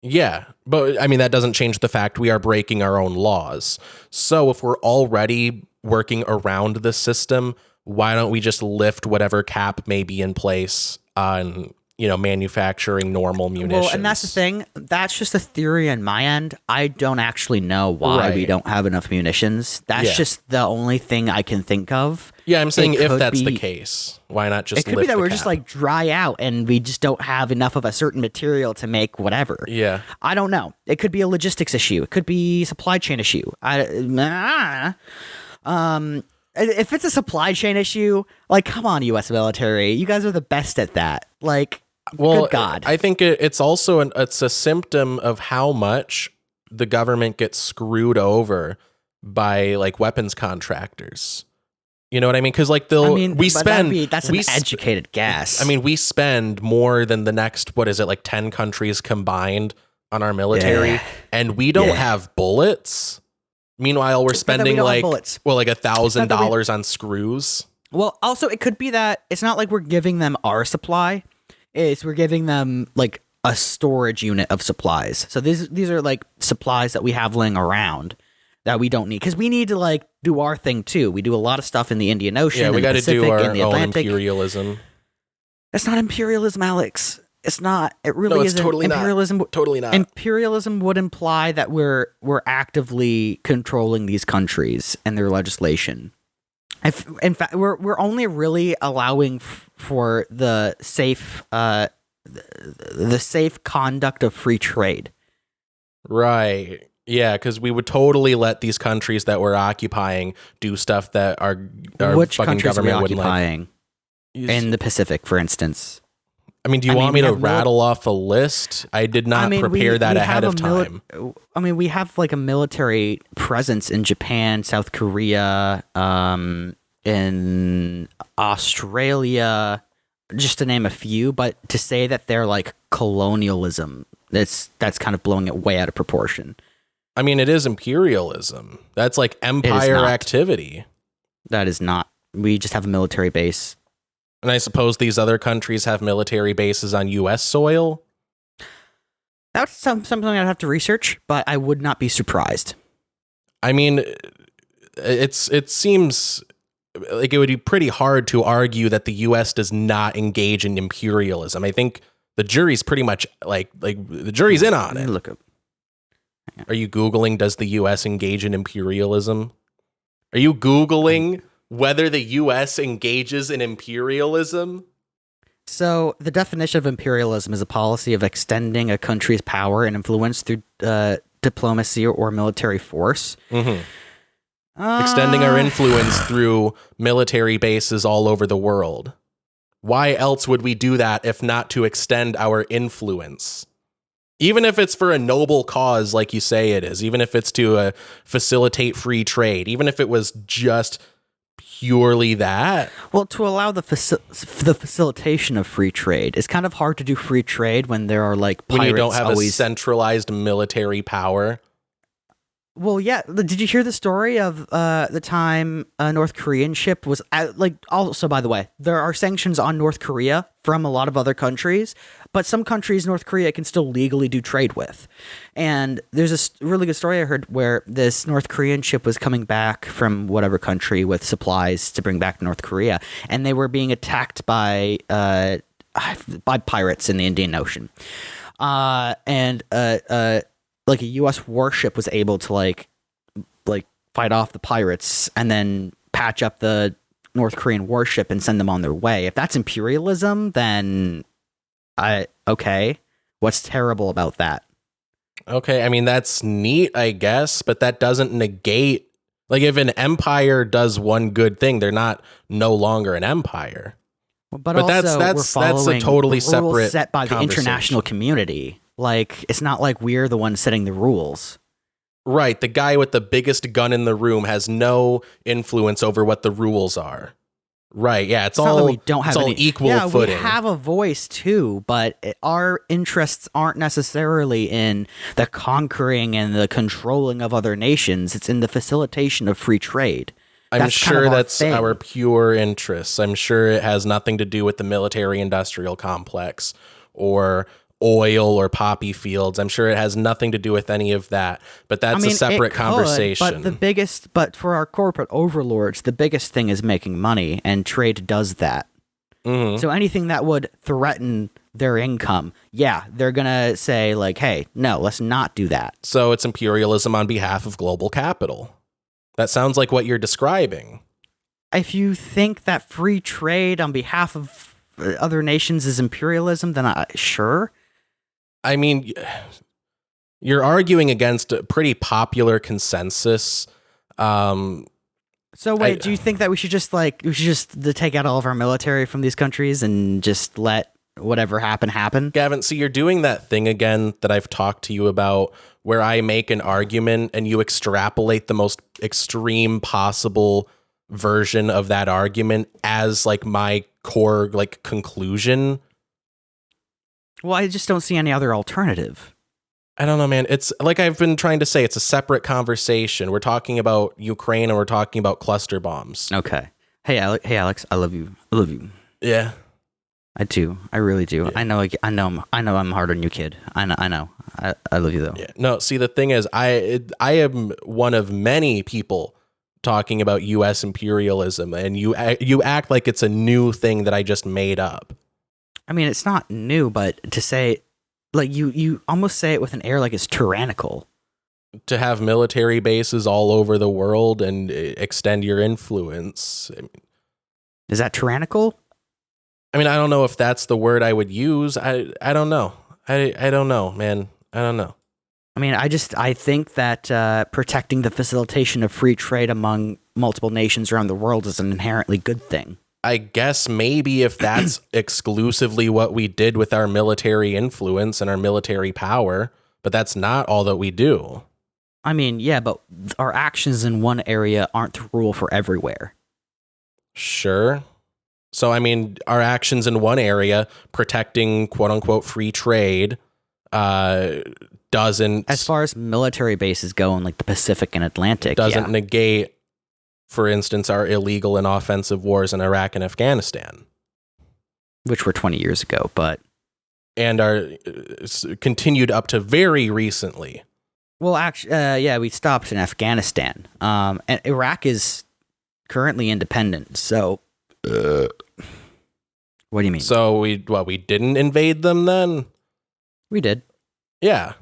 Yeah, but I mean, that doesn't change the fact we are breaking our own laws. So if we're already working around the system, why don't we just lift whatever cap may be in place on, manufacturing normal munitions? Well, and that's the thing. That's just a theory on my end. I don't actually know why we don't have enough munitions. That's just the only thing I can think of. Yeah, I'm saying if that's the case, why not just lift the cap? It could be that we're just like dry out and we just don't have enough of a certain material to make whatever. Yeah. I don't know. It could be a logistics issue. It could be a supply chain issue. If it's a supply chain issue, like, come on, U.S. military. You guys are the best at that. Like, well, good God. I think it's also it's a symptom of how much the government gets screwed over by like weapons contractors. You know what I mean? Because like that's an educated guess. I mean, we spend more than the next 10 countries combined on our military, and we don't have bullets. Meanwhile, we're spending like $1,000 on screws. Well, also it could be that it's not like we're giving them our supply. We're giving them like a storage unit of supplies. So these are like supplies that we have laying around that we don't need, because we need to like do our thing too. We do a lot of stuff in the Indian Ocean. Yeah, we got to do our own imperialism. It's not imperialism, Alex. It's not. It really isn't. Totally imperialism. Not. Totally not. Imperialism would imply that we're actively controlling these countries and their legislation. In fact, we're only really allowing for the safe conduct of free trade. Right. Yeah, because we would totally let these countries that we're occupying do stuff that our Which fucking government wouldn't like. Occupying? In the Pacific, for instance. I mean, do you want me to rattle off a list? I did not prepare that ahead of time. We have like a military presence in Japan, South Korea, in Australia, just to name a few. But to say that they're like colonialism, that's kind of blowing it way out of proportion. I mean, it is imperialism. That's like empire activity. That is not. We just have a military base. And I suppose these other countries have military bases on U.S. soil? That's something I'd have to research, but I would not be surprised. I mean, it seems like it would be pretty hard to argue that the U.S. does not engage in imperialism. I think the jury's pretty much like the jury's in on it. Look up. Are you Googling, does the U.S. engage in imperialism? Are you Googling whether the U.S. engages in imperialism? So the definition of imperialism is a policy of extending a country's power and influence through diplomacy or military force. Mm-hmm. Extending our influence through military bases all over the world. Why else would we do that if not to extend our influence? Even if it's for a noble cause, like you say it is, even if it's to facilitate free trade, even if it was just purely that. Well, to allow the facilitation of free trade, it's kind of hard to do free trade when there are like pirates. When you don't have a centralized military power. Well, yeah. Did you hear the story of the time a North Korean ship was also, by the way, there are sanctions on North Korea from a lot of other countries, but some countries North Korea can still legally do trade with. And there's a really good story I heard where this North Korean ship was coming back from whatever country with supplies to bring back to North Korea, and they were being attacked by pirates in the Indian Ocean. Like a U.S. warship was able to like fight off the pirates and then patch up the North Korean warship and send them on their way. If that's imperialism, then okay. What's terrible about that? Okay, I mean, that's neat, I guess, but that doesn't negate, like, if an empire does one good thing, they're not no longer an empire. But also, that's a totally separate set by the international community. Like, it's not like we're the ones setting the rules. Right. The guy with the biggest gun in the room has no influence over what the rules are. Right. Yeah. It's not all that we don't have it's all any equal footing. We have a voice too, but our interests aren't necessarily in the conquering and the controlling of other nations. It's in the facilitation of free trade. I'm sure that's thing. our pure interests. I'm sure it has nothing to do with the military-industrial complex or oil or poppy fields. I'm sure it has nothing to do with any of that. But that's a separate conversation. But for our corporate overlords, the biggest thing is making money, and trade does that. Mm-hmm. So anything that would threaten their income, they're gonna say like, "Hey, no, let's not do that." So it's imperialism on behalf of global capital. That sounds like what you're describing. If you think that free trade on behalf of other nations is imperialism, then sure. I mean, you're arguing against a pretty popular consensus. So wait, do you think that we should just take out all of our military from these countries and just let whatever happen? Gavin, see, you're doing that thing again that I've talked to you about, where I make an argument and you extrapolate the most extreme possible version of that argument as like my core like conclusion. Well, I just don't see any other alternative. I don't know, man. It's like I've been trying to say, it's a separate conversation. We're talking about Ukraine and we're talking about cluster bombs. Okay. Hey, Alex, I love you. I love you. Yeah. I do. I really do. Yeah. I know I'm hard on you, kid. I know. I love you though. Yeah. No, see, the thing is, I am one of many people talking about U.S. imperialism, and you act like it's a new thing that I just made up. I mean, it's not new, but to say, like, you almost say it with an air like it's tyrannical. To have military bases all over the world and extend your influence. Is that tyrannical? I mean, I don't know if that's the word I would use. I don't know. I don't know, man. I don't know. I mean, I think that protecting the facilitation of free trade among multiple nations around the world is an inherently good thing. I guess maybe if that's exclusively what we did with our military influence and our military power, but that's not all that we do. I mean, yeah, but our actions in one area aren't the rule for everywhere. Sure. So, I mean, our actions in one area, protecting quote unquote free trade, doesn't. As far as military bases go in like the Pacific and Atlantic, doesn't negate, for instance, our illegal and offensive wars in Iraq and Afghanistan, which were 20 years ago, but. And are continued up to very recently. Well, actually, we stopped in Afghanistan. And Iraq is currently independent, so. What do you mean? So we didn't invade them then? We did. Yeah.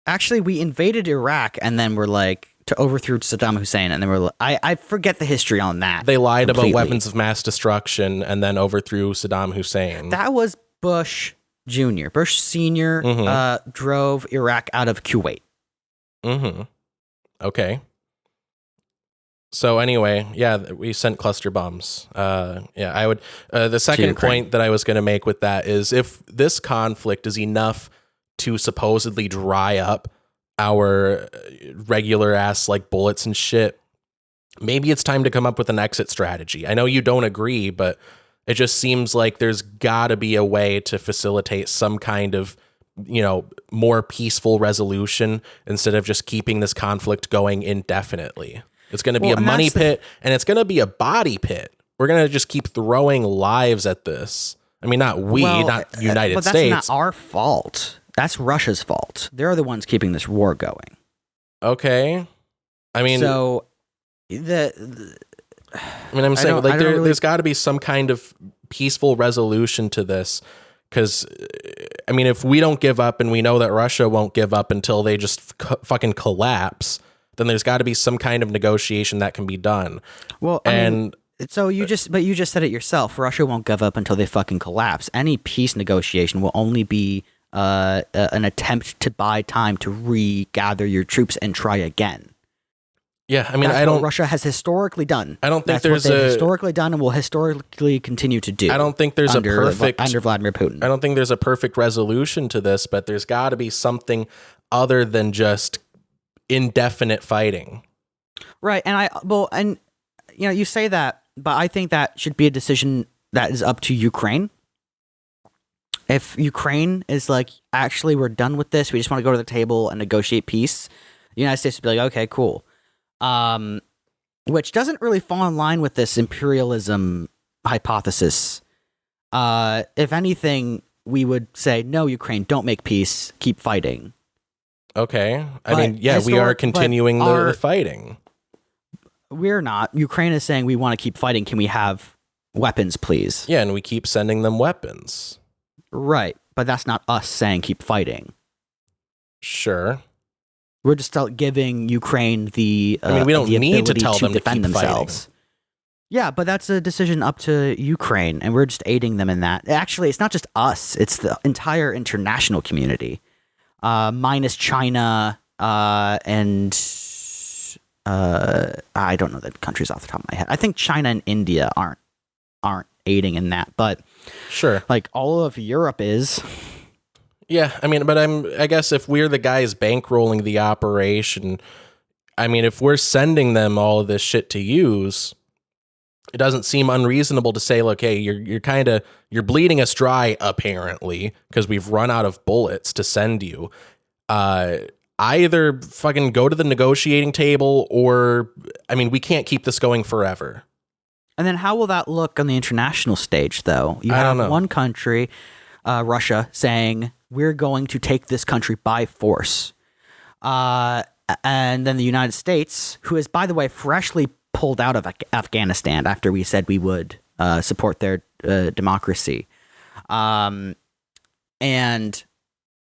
Actually, we invaded Iraq and then we're like to overthrow Saddam Hussein, and then we're I forget the history on that. They lied completely about weapons of mass destruction and then overthrew Saddam Hussein. That was Bush Jr. Bush Sr. Drove Iraq out of Kuwait. Mm-hmm. Okay. So anyway, yeah, we sent cluster bombs. I would. The second point that I was going to make with that is if this conflict is enough to supposedly dry up our regular ass like bullets and shit, maybe it's time to come up with an exit strategy. I know you don't agree, but it just seems like there's got to be a way to facilitate some kind of, more peaceful resolution instead of just keeping this conflict going indefinitely. It's going to be a money pit, and it's going to be a body pit. We're going to just keep throwing lives at this. I mean, not United States. But that's not our fault. That's Russia's fault. They're the ones keeping this war going. Okay. I mean, so I'm saying like there's got to be some kind of peaceful resolution to this, because I mean, if we don't give up and we know that Russia won't give up until they just fucking collapse, then there's got to be some kind of negotiation that can be done. Well, so you just said it yourself. Russia won't give up until they fucking collapse. Any peace negotiation will only be an attempt to buy time to regather your troops and try again. Yeah, I mean, That's what Russia has historically done. I don't think That's what they've historically done and will historically continue to do. I don't think there's under under Vladimir Putin. I don't think there's a perfect resolution to this, but there's got to be something other than just indefinite fighting. Right, and you say that, but I think that should be a decision that is up to Ukraine. If Ukraine is like, actually, we're done with this, we just want to go to the table and negotiate peace, the United States would be like, okay, cool. Which doesn't really fall in line with this imperialism hypothesis. If anything, we would say, no, Ukraine, don't make peace, keep fighting. Okay. I mean, yeah, we are continuing the fighting. We're not. Ukraine is saying we want to keep fighting. Can we have weapons, please? Yeah, and we keep sending them weapons. Right, but that's not us saying keep fighting. Sure. We're just giving Ukraine the I mean, we don't need to tell them to defend keep themselves. fighting. Yeah, but that's a decision up to Ukraine, and we're just aiding them in that. Actually, it's not just us; it's the entire international community, minus China and I don't know the countries off the top of my head. I think China and India aren't aiding in that, but sure, like all of Europe is. Yeah, I mean, but I guess if we're the guys bankrolling the operation, I mean, if we're sending them all of this shit to use, it doesn't seem unreasonable to say, look, hey, you're bleeding us dry, apparently, because we've run out of bullets to send you. Either fucking go to the negotiating table, or, I mean, we can't keep this going forever. And then how will that look on the international stage, though? You have one country, Russia, saying, we're going to take this country by force. And then the United States, who is, by the way, freshly pulled out of Afghanistan after we said we would support their democracy. And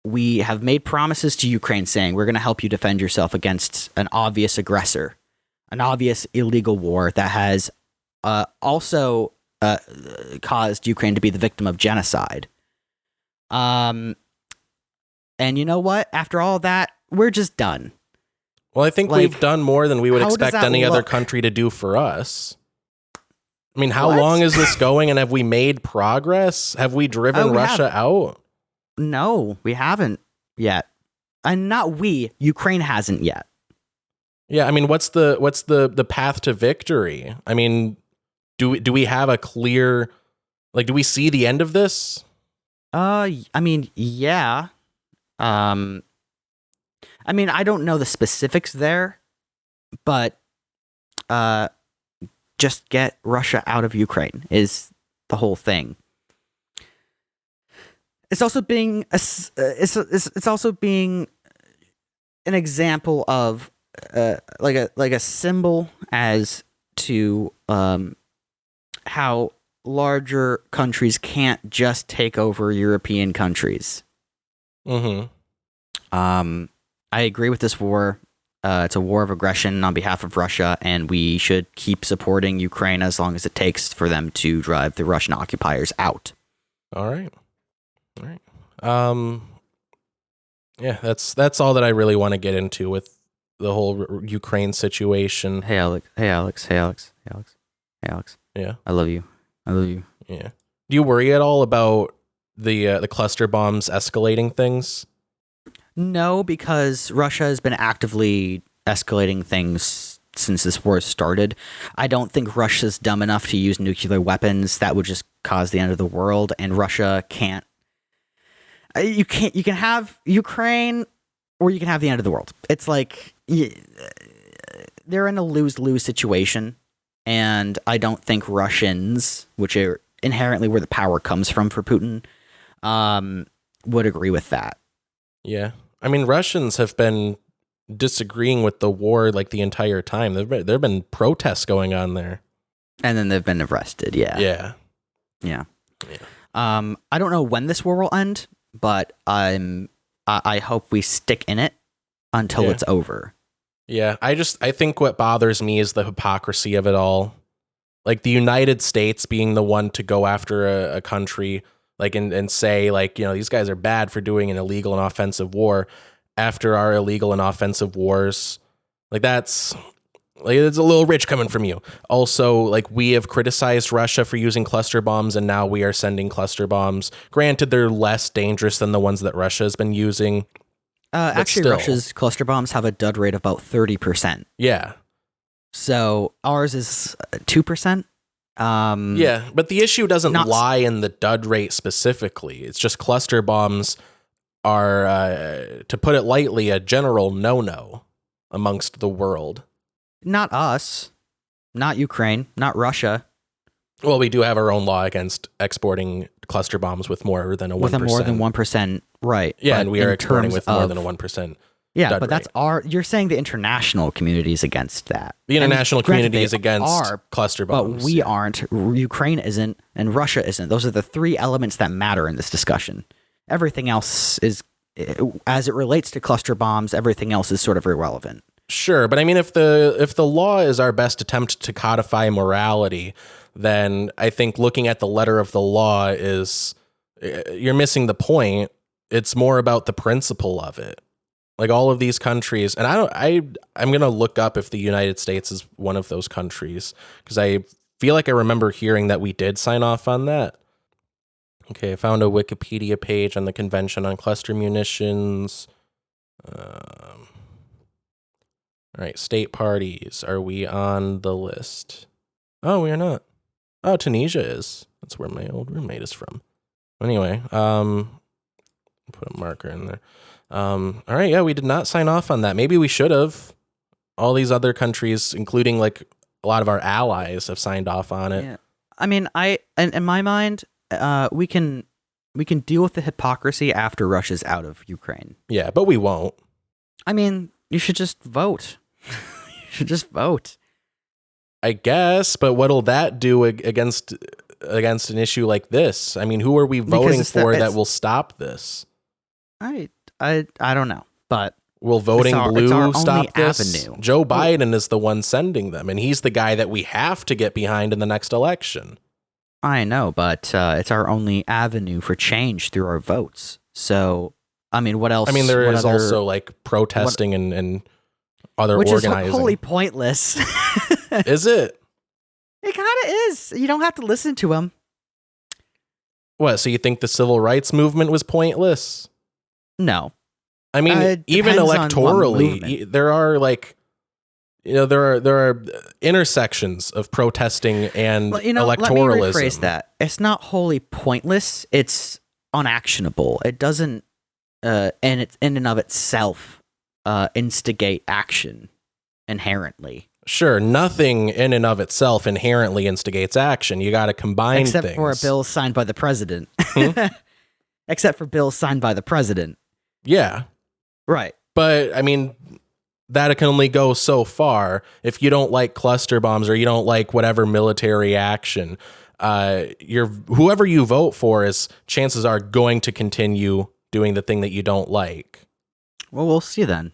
we have made promises to Ukraine saying, we're going to help you defend yourself against an obvious aggressor, an obvious illegal war that has also caused Ukraine to be the victim of genocide. And you know what? After all that, we're just done. Well, I think we've done more than we would expect any other look? country to do for us. I mean, how long is this going, and have we made progress? Have we driven Russia out? No, we haven't yet. And not we, Ukraine hasn't yet. Yeah, I mean, what's the path to victory? I mean, do we have a clear, like, do we see the end of this? I mean, yeah. I mean, I don't know the specifics there, but just get Russia out of Ukraine is the whole thing. It's also being it's also being an example of like a symbol as to how larger countries can't just take over European countries. Mm-hmm. I agree with this war. It's a war of aggression on behalf of Russia, and we should keep supporting Ukraine as long as it takes for them to drive the Russian occupiers out. All right. Yeah, that's all that I really want to get into with the whole Ukraine situation. Hey, Alex. Yeah. I love you. Yeah. Do you worry at all about the cluster bombs escalating things? No, because Russia has been actively escalating things since this war started. I don't think Russia's dumb enough to use nuclear weapons. That would just cause the end of the world, and Russia can't. You can have Ukraine, or you can have the end of the world. It's like they're in a lose-lose situation, and I don't think Russians, which are inherently where the power comes from for Putin, would agree with that. Yeah. I mean, Russians have been disagreeing with the war like the entire time. There've been protests going on there. And then they've been arrested, yeah. Yeah. I don't know when this war will end, but I hope we stick in it until it's over. Yeah, I think what bothers me is the hypocrisy of it all. Like the United States being the one to go after a country, like and say, like, you know, these guys are bad for doing an illegal and offensive war after our illegal and offensive wars. Like that's like, it's a little rich coming from you. Also, like, we have criticized Russia for using cluster bombs, and now we are sending cluster bombs. Granted, they're less dangerous than the ones that Russia has been using. Actually, still. Russia's cluster bombs have a dud rate of about 30%. Yeah. So ours is 2%. Yeah, but the issue doesn't lie in the dud rate specifically. It's just cluster bombs are, to put it lightly, a general no-no amongst the world. Not us, not Ukraine, not Russia. Well, we do have our own law against exporting cluster bombs with more than a 1%. With a more than 1%, right. Yeah, but and we are exporting with more than a 1%. Yeah, dud but that's rate. you're saying the international community is against that. The international community is against are, cluster bombs. But we aren't. Ukraine isn't, and Russia isn't. Those are the three elements that matter in this discussion. Everything else is, as it relates to cluster bombs, everything else is sort of irrelevant. Sure, but I mean, if the law is our best attempt to codify morality, then I think looking at the letter of the law is, you're missing the point. It's more about the principle of it. Like all of these countries, and I'm going to look up if the United States is one of those countries, because I feel like I remember hearing that we did sign off on that. Okay, I found a Wikipedia page on the Convention on Cluster Munitions. All right, state parties. Are we on the list? Oh, we are not. Oh, Tunisia is. That's where my old roommate is from. Anyway, put a marker in there. All right, yeah, we did not sign off on that. Maybe we should have. All these other countries, including like a lot of our allies, have signed off on it. Yeah. I mean, in my mind, we can deal with the hypocrisy after Russia's out of Ukraine. Yeah, but we won't. I mean, you should just vote. You should just vote. I guess, but what'll that do against an issue like this? I mean, who are we voting for that will stop this? I don't know, but will voting blue stop this? Avenue. Joe Biden is the one sending them, and he's the guy that we have to get behind in the next election. I know, but it's our only avenue for change through our votes. So, I mean, what else? I mean, there is also like protesting and other organizing. Which is wholly pointless. Is it? It kind of is. You don't have to listen to him. What, so you think the civil rights movement was pointless? No. I mean, even electorally, there are like, there are intersections of protesting and electoralism. Let me rephrase that. It's not wholly pointless. It's unactionable. It doesn't, in and of itself, instigate action inherently. Sure, nothing in and of itself inherently instigates action. You got to combine things. Except for a bill signed by the president. Except for bills signed by the president. Yeah. Right. But, I mean, that can only go so far. If you don't like cluster bombs or you don't like whatever military action, whoever you vote for is, chances are, going to continue doing the thing that you don't like. Well, we'll see then.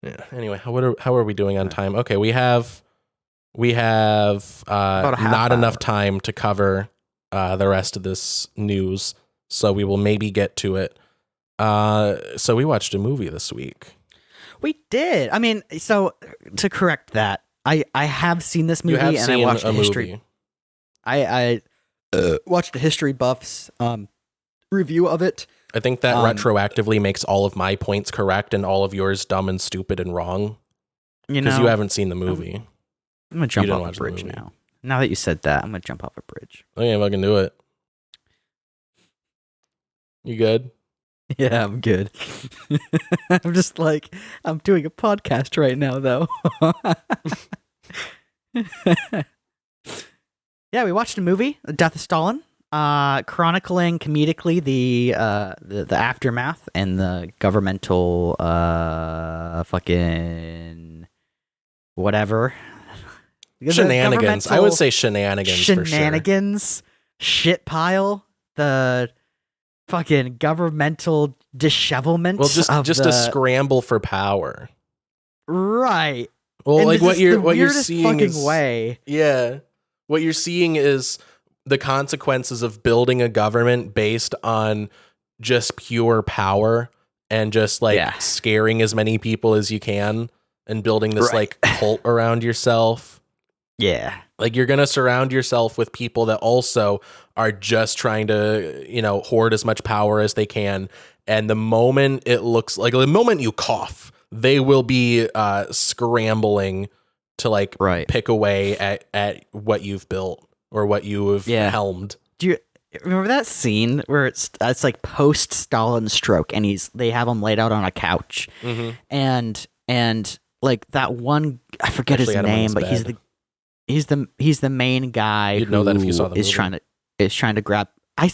Yeah. Anyway, how are we doing on time? Okay, we have not enough time to cover the rest of this news, so we will maybe get to it. So we watched a movie this week. We did. I mean, so to correct that, I have seen this movie and I watched the history. I watched the History Buffs review of it. I think that retroactively makes all of my points correct and all of yours dumb and stupid and wrong. Because you haven't seen the movie. I'm going to jump off a bridge now. Now that you said that, I'm going to jump off a bridge. Oh yeah, I can do it. You good? Yeah, I'm good. I'm just like, I'm doing a podcast right now, though. Yeah, we watched a movie, Death of Stalin, chronicling comedically the aftermath and the governmental fucking whatever. Shenanigans. I would say shenanigans. Shenanigans, for sure. Shit pile, the fucking governmental dishevelment. Well, just a scramble for power. Right. Well, and like what you're seeing fucking is, way. Yeah. What you're seeing is the consequences of building a government based on just pure power and just like scaring as many people as you can and building this like cult around yourself. Yeah. Like you're going to surround yourself with people that also are just trying to, hoard as much power as they can. And the moment it looks like, the moment you cough, they will be scrambling to like pick away at what you've built. or what you have helmed. Do you remember that scene where it's like post Stalin stroke, and they have him laid out on a couch, and like that one, I forget his name, but he's the main guy. You'd know that if you saw the movie. Is trying to grab. I've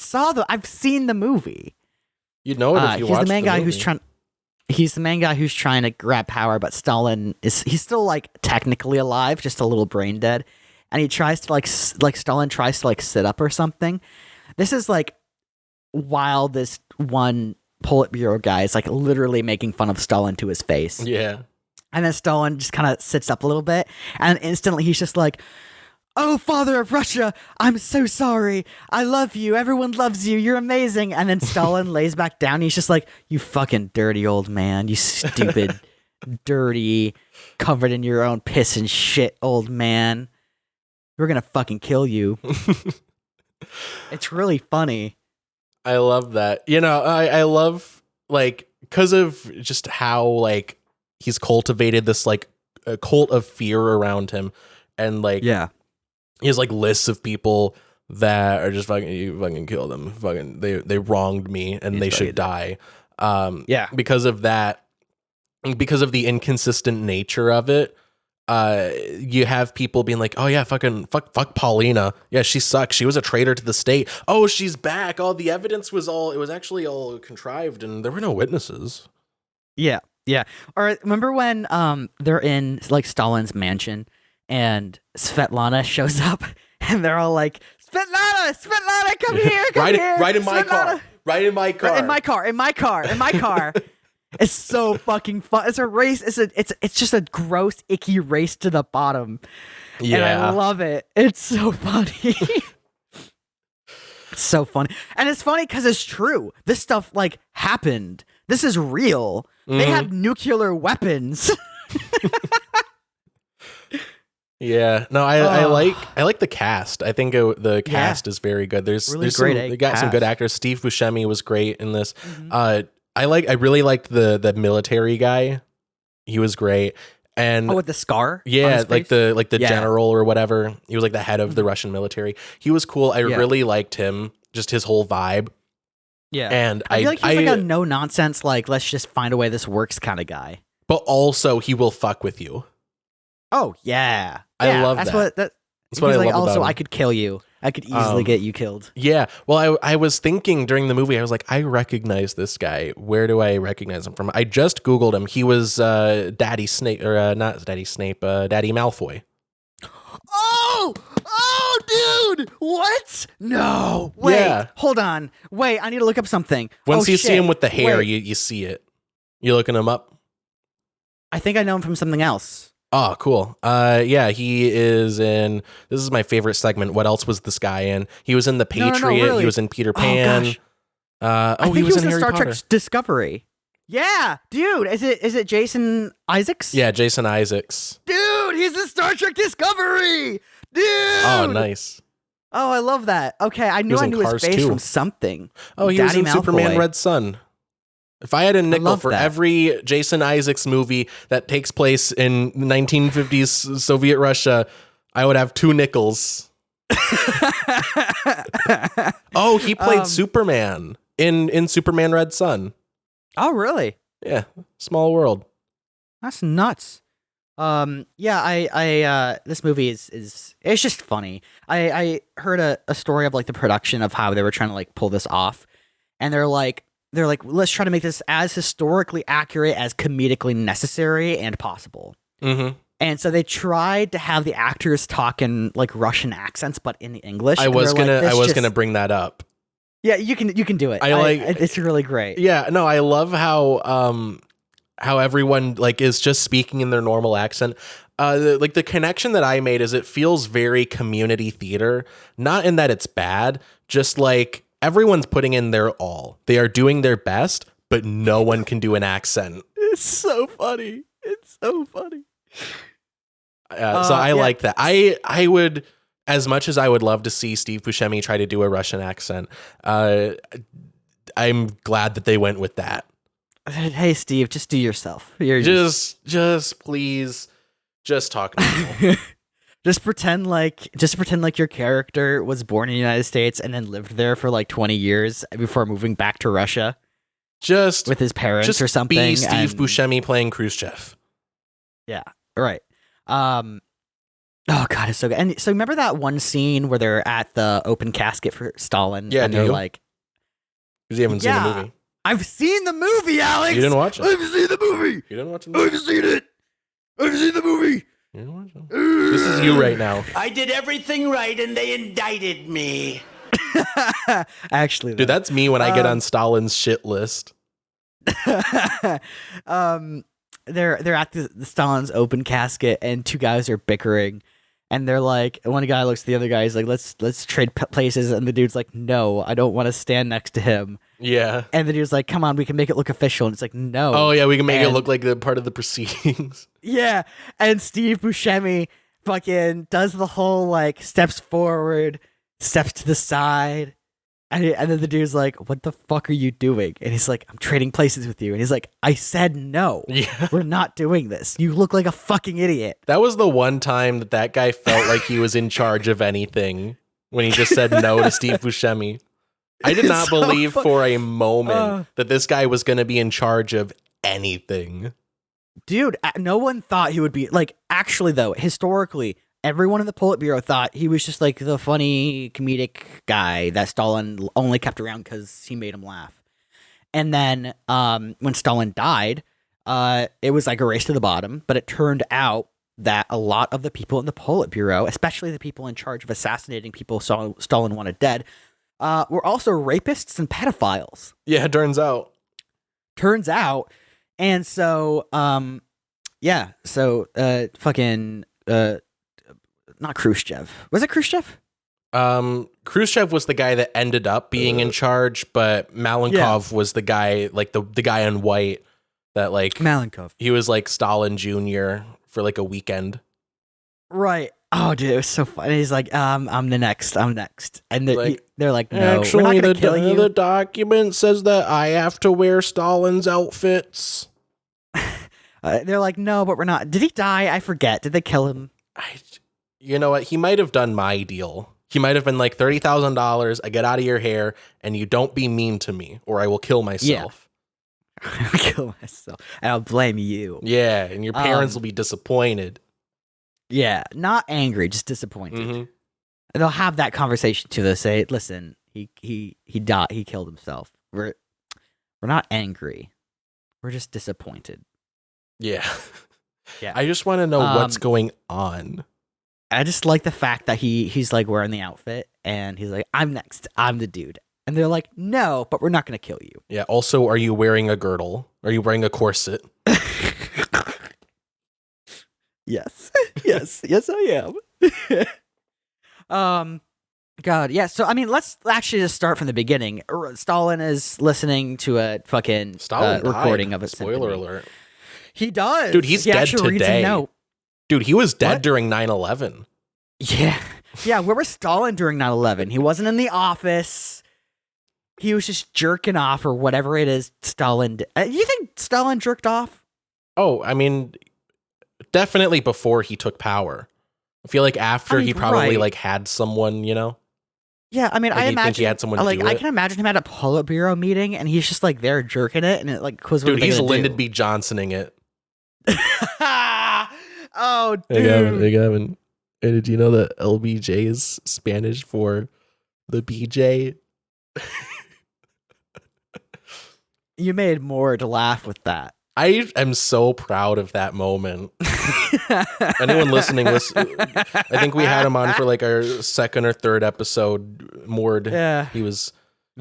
seen the movie. You'd know it if you watched the movie. He's the main guy who's trying. He's the main guy who's trying to grab power, but he's still like technically alive, just a little brain dead, and he tries to like Stalin tries to like sit up or something. This is like while this one Politburo guy is like literally making fun of Stalin to his face. Yeah. And then Stalin just kind of sits up a little bit, and instantly he's just like, "Oh, father of Russia, I'm so sorry. I love you. Everyone loves you. You're amazing." And then Stalin lays back down. He's just like, "You fucking dirty old man. You stupid, dirty, covered in your own piss and shit old man. We're going to fucking kill you." It's really funny. I love that. You know, I love, like, because of just how, like, he's cultivated this, like, a cult of fear around him. And, like, he has, like, lists of people that are just you fucking kill them. Fucking, they wronged me and they should die. Because of that, because of the inconsistent nature of it, you have people being like, "Oh yeah, fuck Paulina. Yeah, she sucks. She was a traitor to the state. Oh, she's back. All the evidence was actually all contrived and there were no witnesses." Yeah. Yeah. Or remember when they're in like Stalin's mansion and Svetlana shows up and they're all like, Svetlana, come here, come here. Right in my car. Right in my car. It's so fucking fun. It's a race. It's just a gross, icky race to the bottom. Yeah. And I love it. It's so funny. It's so funny. And it's funny because it's true. This stuff like happened. This is real. They had nuclear weapons. Yeah, no, I like the cast. I think the cast is very good. There's they got some good actors. Steve Buscemi was great in this. I really liked the military guy. He was great. And with the scar? Yeah, like the general or whatever. He was like the head of the Russian military. He was cool. I really liked him, just his whole vibe. Yeah. And I feel like he's like a no nonsense, like let's just find a way this works kind of guy. But also he will fuck with you. Oh yeah. I love that's that. That's what I love also, about him. I could kill you. I could easily get you killed. Yeah. Well, I was thinking during the movie, I was like, I recognize this guy. Where do I recognize him from? I just Googled him. He was Daddy Snape, or not Daddy Snape, Daddy Malfoy. Oh, dude! What? No. Wait, hold on. Wait, I need to look up something. Once you see him with the hair, you see it. You looking him up? I think I know him from something else. Oh, cool. Yeah, he is in. This is my favorite segment. What else was this guy in? He was in The Patriot. No, really. He was in Peter Pan. I think he was in Star Trek Discovery. Yeah, dude. Is it Jason Isaacs? Yeah, Jason Isaacs. Dude, he's in Star Trek Discovery. Dude. Oh, nice. Oh, I love that. Okay, I knew his face from something. Oh, he was in Superman Red Sun. If I had a nickel for every Jason Isaacs movie that takes place in 1950s Soviet Russia, I would have 2 nickels. Oh, he played Superman in Superman Red Sun. Oh, really? Yeah. Small world. That's nuts. Yeah, this movie is it's just funny. I heard a story of like the production of how they were trying to like pull this off, and they're like, let's try to make this as historically accurate as comedically necessary and possible. Mm-hmm. And so they tried to have the actors talk in like Russian accents, but in English. I was gonna bring that up. Yeah, you can do it. It's really great. Yeah, no, I love how everyone like is just speaking in their normal accent. The connection that I made is it feels very community theater, not in that it's bad, just like everyone's putting in their all. They are doing their best, but no one can do an accent. It's so funny. It's so funny. So I like that. I would, as much as I would love to see Steve Buscemi try to do a Russian accent, I'm glad that they went with that. Hey, Steve, just do yourself. Just please, just talk normal. Just pretend like your character was born in the United States and then lived there for like 20 years before moving back to Russia. Just with his parents or something. Be Steve Buscemi playing Khrushchev. Yeah, right. Oh god, it's so good. And so remember that one scene where they're at the open casket for Stalin? Yeah, and they're like, because you haven't seen the movie. I've seen the movie, Alex. You didn't watch it. I've seen the movie. You didn't watch the movie. I've seen it. I've seen the movie. You didn't watch it. This is you right now. I did everything right and they indicted me. Actually, dude, that's me when I get on Stalin's shit list. They're at the Stalin's open casket, and two guys are bickering, and they're like, one guy looks at the other guy, he's like, let's trade places, and the dude's like, no, I don't want to stand next to him. Yeah. And the dude's like, come on, we can make it look official, and it's like, no. Oh yeah, we can make it look like the part of the proceedings. Yeah, and Steve Buscemi fucking does the whole like steps forward, steps to the side. And then the dude's like, what the fuck are you doing? And he's like, I'm trading places with you. And he's like, I said no. Yeah. We're not doing this. You look like a fucking idiot. That was the one time that guy felt like he was in charge of anything when he just said no to Steve Buscemi. I did not believe for a moment that this guy was going to be in charge of anything. Dude, no one thought he would be, like, actually, though, historically, everyone in the Politburo thought he was just like the funny comedic guy that Stalin only kept around because he made him laugh. And then when Stalin died, it was like a race to the bottom. But it turned out that a lot of the people in the Politburo, especially the people in charge of assassinating people Stalin wanted dead, were also rapists and pedophiles. Yeah, it turns out. And so, fucking... not Khrushchev. Was it Khrushchev? Khrushchev was the guy that ended up being in charge, but Malenkov was the guy, like the guy in white that like Malenkov. He was like Stalin Jr. for like a weekend. Right. Oh, dude, it was so funny. He's like, I'm next. And they're like, no, actually, we're not gonna kill you. The document says that I have to wear Stalin's outfits. They're like, no, but we're not. Did he die? I forget. Did they kill him? You know what? He might have done my deal. He might have been like $30,000. I get out of your hair, and you don't be mean to me, or I will kill myself. Yeah. I'll kill myself, and I'll blame you. Yeah, and your parents will be disappointed. Yeah, not angry, just disappointed. Mm-hmm. And they'll have that conversation too. They'll say, "Listen, he died. He killed himself. We're not angry. We're just disappointed." Yeah. Yeah. I just want to know what's going on. I just like the fact that he's like wearing the outfit and he's like, I'm next. I'm the dude. And they're like, no, but we're not going to kill you. Yeah. Also, are you wearing a girdle? Are you wearing a corset? Yes. Yes, I am. God. Yeah. So, I mean, let's actually just start from the beginning. Stalin is listening to a fucking recording of a Spoiler symphony. alert. He does. Dude, he's dead today. Dude, he was dead during 9/11. Yeah. Yeah, where was Stalin during 9/11? He wasn't in the office. He was just jerking off or whatever it is Stalin did. You think Stalin jerked off? Oh, I mean, definitely before he took power. I feel like after he probably like had someone, you know? Yeah, I mean, like, I imagine think he had someone like do I it? can imagine him at a Politburo meeting and he's just like there jerking it and it like was dude, he's Lyndon B. Johnsoning it. Oh, dude. Hey Gavin. Hey, did you know that LBJ is Spanish for the BJ? You made more to laugh with that. I am so proud of that moment. Anyone listening, I think we had him on for like our second or third episode. Mord. Yeah. He was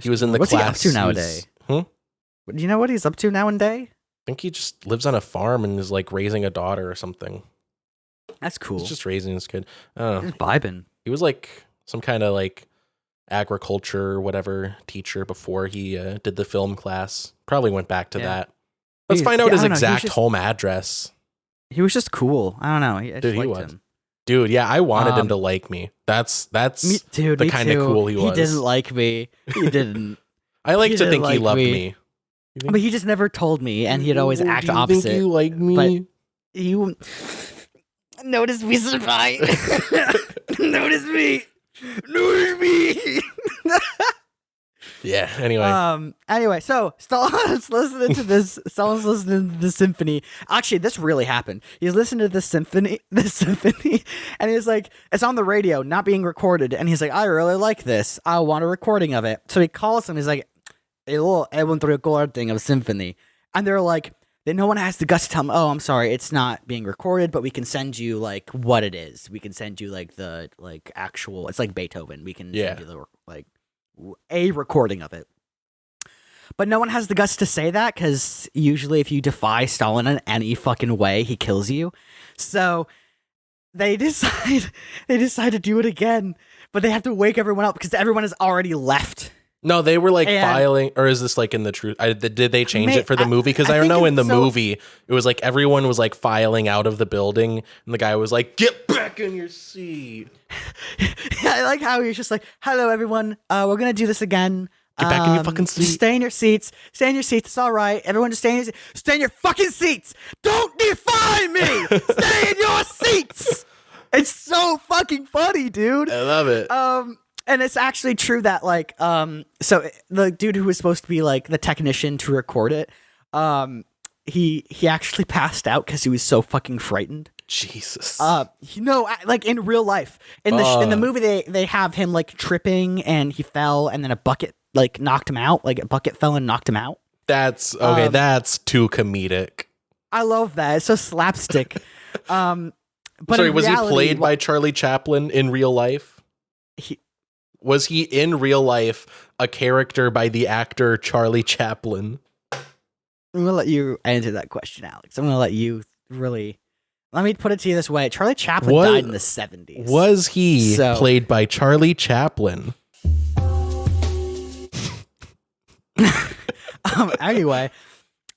in the What's class. He up to nowadays? Do you know what he's up to nowadays? I think he just lives on a farm and is like raising a daughter or something. That's cool. He's just raising his kid. I don't know. Just vibing. He was like some kind of like agriculture or whatever teacher before he did the film class. Probably went back to that. Let's find out his exact home address. He was just cool. I don't know. I Dude, liked he was. Him. Dude, yeah, I wanted him to like me. That's dude, the kind of cool he was. He didn't like me. He didn't. I like to think he loved me. But he just never told me, and he'd always act opposite. Do you think you like me? But Notice me, senpai. Notice me. Notice me. Yeah. Anyway, so Stalin's listening to this. Stalin's listening to the symphony. Actually, this really happened. He's listening to the symphony, and he's like, it's on the radio, not being recorded. And he's like, I really like this. I want a recording of it. So he calls him. He's like, hello, I want a recording of symphony. And they're like, then no one has the guts to tell him, oh, I'm sorry, it's not being recorded, but we can send you like what it is. We can send you like the like actual. It's like Beethoven. We can send you the like. A recording of it. But no one has the guts to say that, because usually if you defy Stalin in any fucking way, he kills you. So they decide to do it again, but they have to wake everyone up because everyone has already left. No, they were like filing, or is this like in the truth? Did they change it for the movie? Because I know in the movie, it was like everyone was like filing out of the building, and the guy was like, get back in your seat. I like how he's just like, hello, everyone. We're going to do this again. Get back in your fucking seat. Just stay in your seats. Stay in your seats. It's all right. Everyone just stay in your fucking seats. Don't defy me. Stay in your seats. It's so fucking funny, dude. I love it. And it's actually true that like so the dude who was supposed to be like the technician to record it, he actually passed out because he was so fucking frightened. Jesus. Like in real life, in the movie they have him like tripping and he fell and then a bucket like knocked him out. Like a bucket fell and knocked him out. That's okay. That's too comedic. I love that. It's so slapstick. But sorry, was he played by Charlie Chaplin in real life? Was he in real life a character by the actor Charlie Chaplin? I'm going to let you answer that question, Alex. I'm going to let you really... Let me put it to you this way. Charlie Chaplin died in the 70s. Was he played by Charlie Chaplin? Anyway,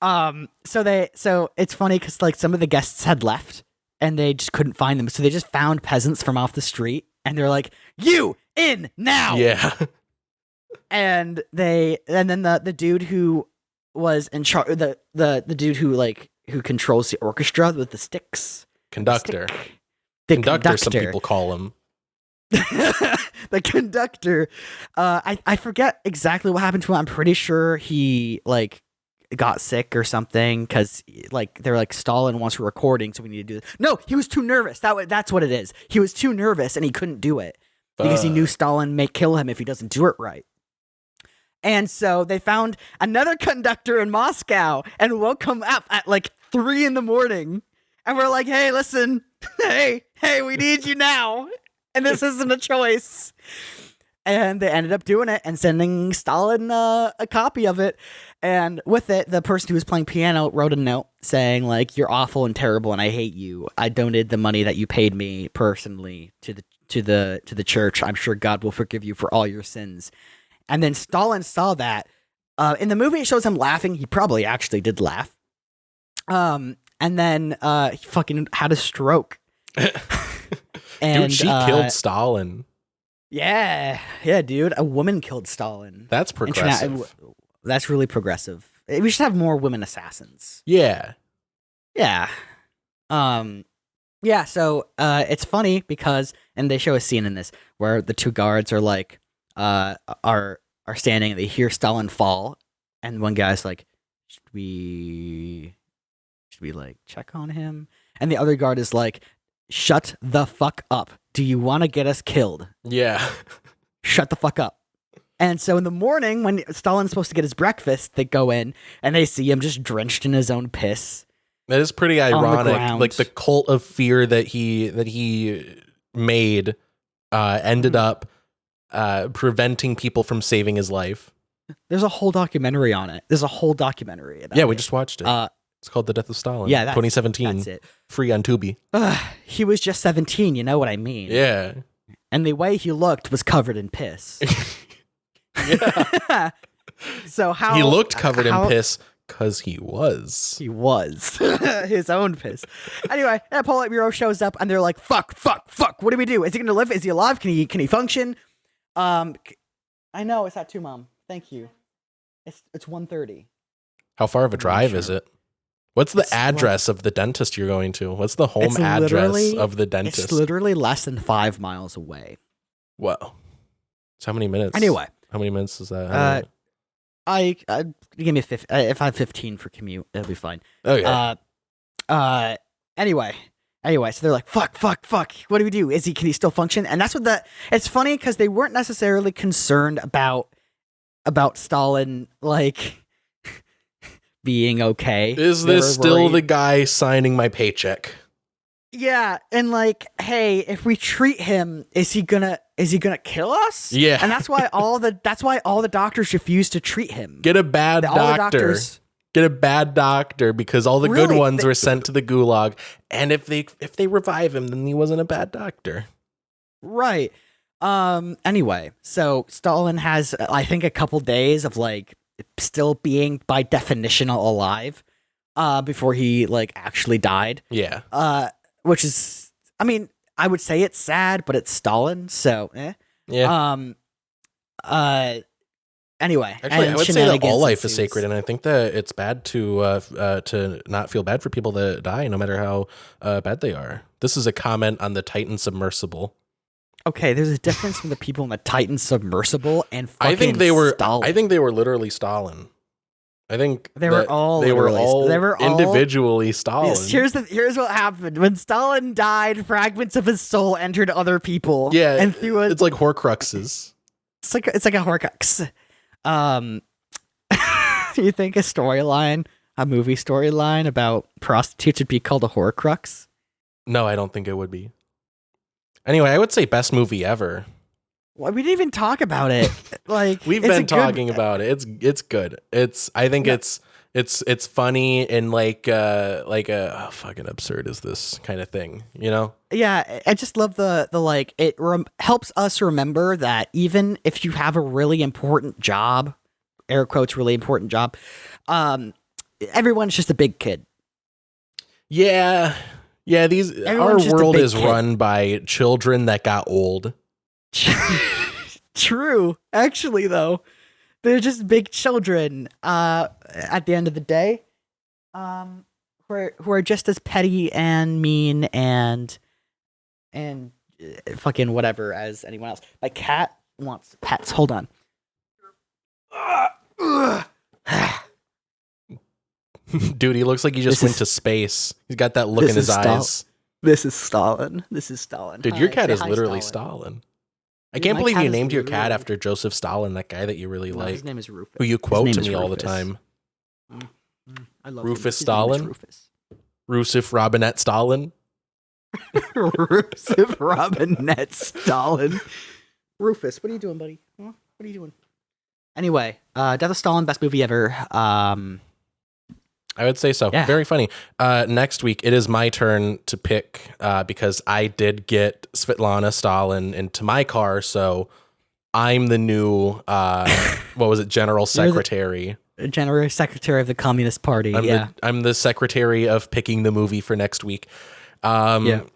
so it's funny because like some of the guests had left and they just couldn't find them. So they just found peasants from off the street and they're like, you in now. Yeah. And then the dude who was in charge, the dude who controls the orchestra with the sticks. Conductor. The conductor, some people call him. The conductor. I forget exactly what happened to him. I'm pretty sure he like got sick or something because like they're like Stalin wants a recording, so we need to do this. No, he was too nervous. That's what it is. He was too nervous and he couldn't do it because he knew Stalin may kill him if he doesn't do it right. And so they found another conductor in Moscow and woke him up at like 3 a.m. And we're like, hey, listen, hey, we need you now. And this isn't a choice. And they ended up doing it and sending Stalin a copy of it. And with it, the person who was playing piano wrote a note saying, like, you're awful and terrible and I hate you. I donated the money that you paid me personally to the church. I'm sure God will forgive you for all your sins. And then Stalin saw that. In the movie, it shows him laughing. He probably actually did laugh. And then he fucking had a stroke. Dude, she killed Stalin. Yeah, dude. A woman killed Stalin. That's progressive. That's really progressive. We should have more women assassins. Yeah. Yeah. So it's funny because, and they show a scene in this where the two guards are like, are standing and they hear Stalin fall, and one guy's like, should we like check on him? And the other guard is like, shut the fuck up. Do you want to get us killed? Yeah. Shut the fuck up. And so in the morning when Stalin's supposed to get his breakfast, they go in and they see him just drenched in his own piss. That is pretty ironic. Like the cult of fear that he made ended up preventing people from saving his life. There's a whole documentary on it. There's a whole documentary about it. Yeah, we just watched it. It's called The Death of Stalin. Yeah, 2017. That's it. Free on Tubi. He was just 17, you know what I mean? Yeah. And the way he looked was covered in piss. Yeah. So how he looked covered in piss because he was. He was his own piss. Anyway, that Politburo shows up and they're like, "Fuck! What do we do? Is he gonna live? Is he alive? Can he function?" I know it's at 2, Mom. Thank you. It's 1:30. How far of a drive is it? What's the address of the dentist you're going to? What's the home address of the dentist? It's literally less than 5 miles away. Whoa. So how many minutes? Anyway. How many minutes is that? I give me if I have 15 for commute, it'll be fine. Okay. Anyway, so they're like, fuck. What do we do? Can he still function? And that's what it's funny because they weren't necessarily concerned about Stalin, like, being okay. Is this still the guy signing my paycheck? Yeah, and like, hey, if we treat him, is he gonna kill us? Yeah, and that's why all the doctors refuse to treat him. Get a bad doctor. Get a bad doctor because all the good ones were sent to the gulag, and if they revive him, then he wasn't a bad doctor. Right. Anyway, so Stalin has, I think, a couple days of like still being by definition alive, before he like actually died. Yeah. Which is, I mean, I would say it's sad, but it's Stalin, so Yeah. Anyway, actually, I would say that all life is sacred, and I think that it's bad to not feel bad for people that die, no matter how bad they are. This is a comment on the Titan submersible. Okay, there's a difference from the people in the Titan submersible and fucking I think they were Stalin. I think they were literally Stalin. I think they were all individually Stalin. Yes, here's what happened. When Stalin died, fragments of his soul entered other people. Yeah, and through it's like Horcruxes. It's like a Horcrux. Do you think a movie storyline about prostitutes would be called a Horcrux? No, I don't think it would be. Anyway, I would say best movie ever. Well, we didn't even talk about it. Like we've been talking about it. It's good. I think it's funny and like how fucking absurd is this kind of thing, you know? Yeah, I just love the like it helps us remember that even if you have a really important job, air quotes really important job, everyone's just a big kid. Yeah. Yeah, our world is run by children that got old. True. Actually, though, they're just big children. At the end of the day, who are just as petty and mean and fucking whatever as anyone else. My cat wants pets. Hold on. Dude, he looks like he just went to space. He's got that look in his eyes. This is Stalin. Dude, your cat is literally Stalin. I can't believe you named your cat after Joseph Stalin, that guy that you really like. His name is Rufus. Who you quote to me all the time. I love Rufus Stalin? Rusif Robinette Stalin? Rusif Robinette Stalin. Rufus, what are you doing, buddy? Huh? What are you doing? Anyway, Death of Stalin, best movie ever. I would say so. Yeah. Very funny. Next week, it is my turn to pick because I did get Svetlana Stalin into my car, so I'm the new, General Secretary. General Secretary of the Communist Party, I'm the secretary of picking the movie for next week. So,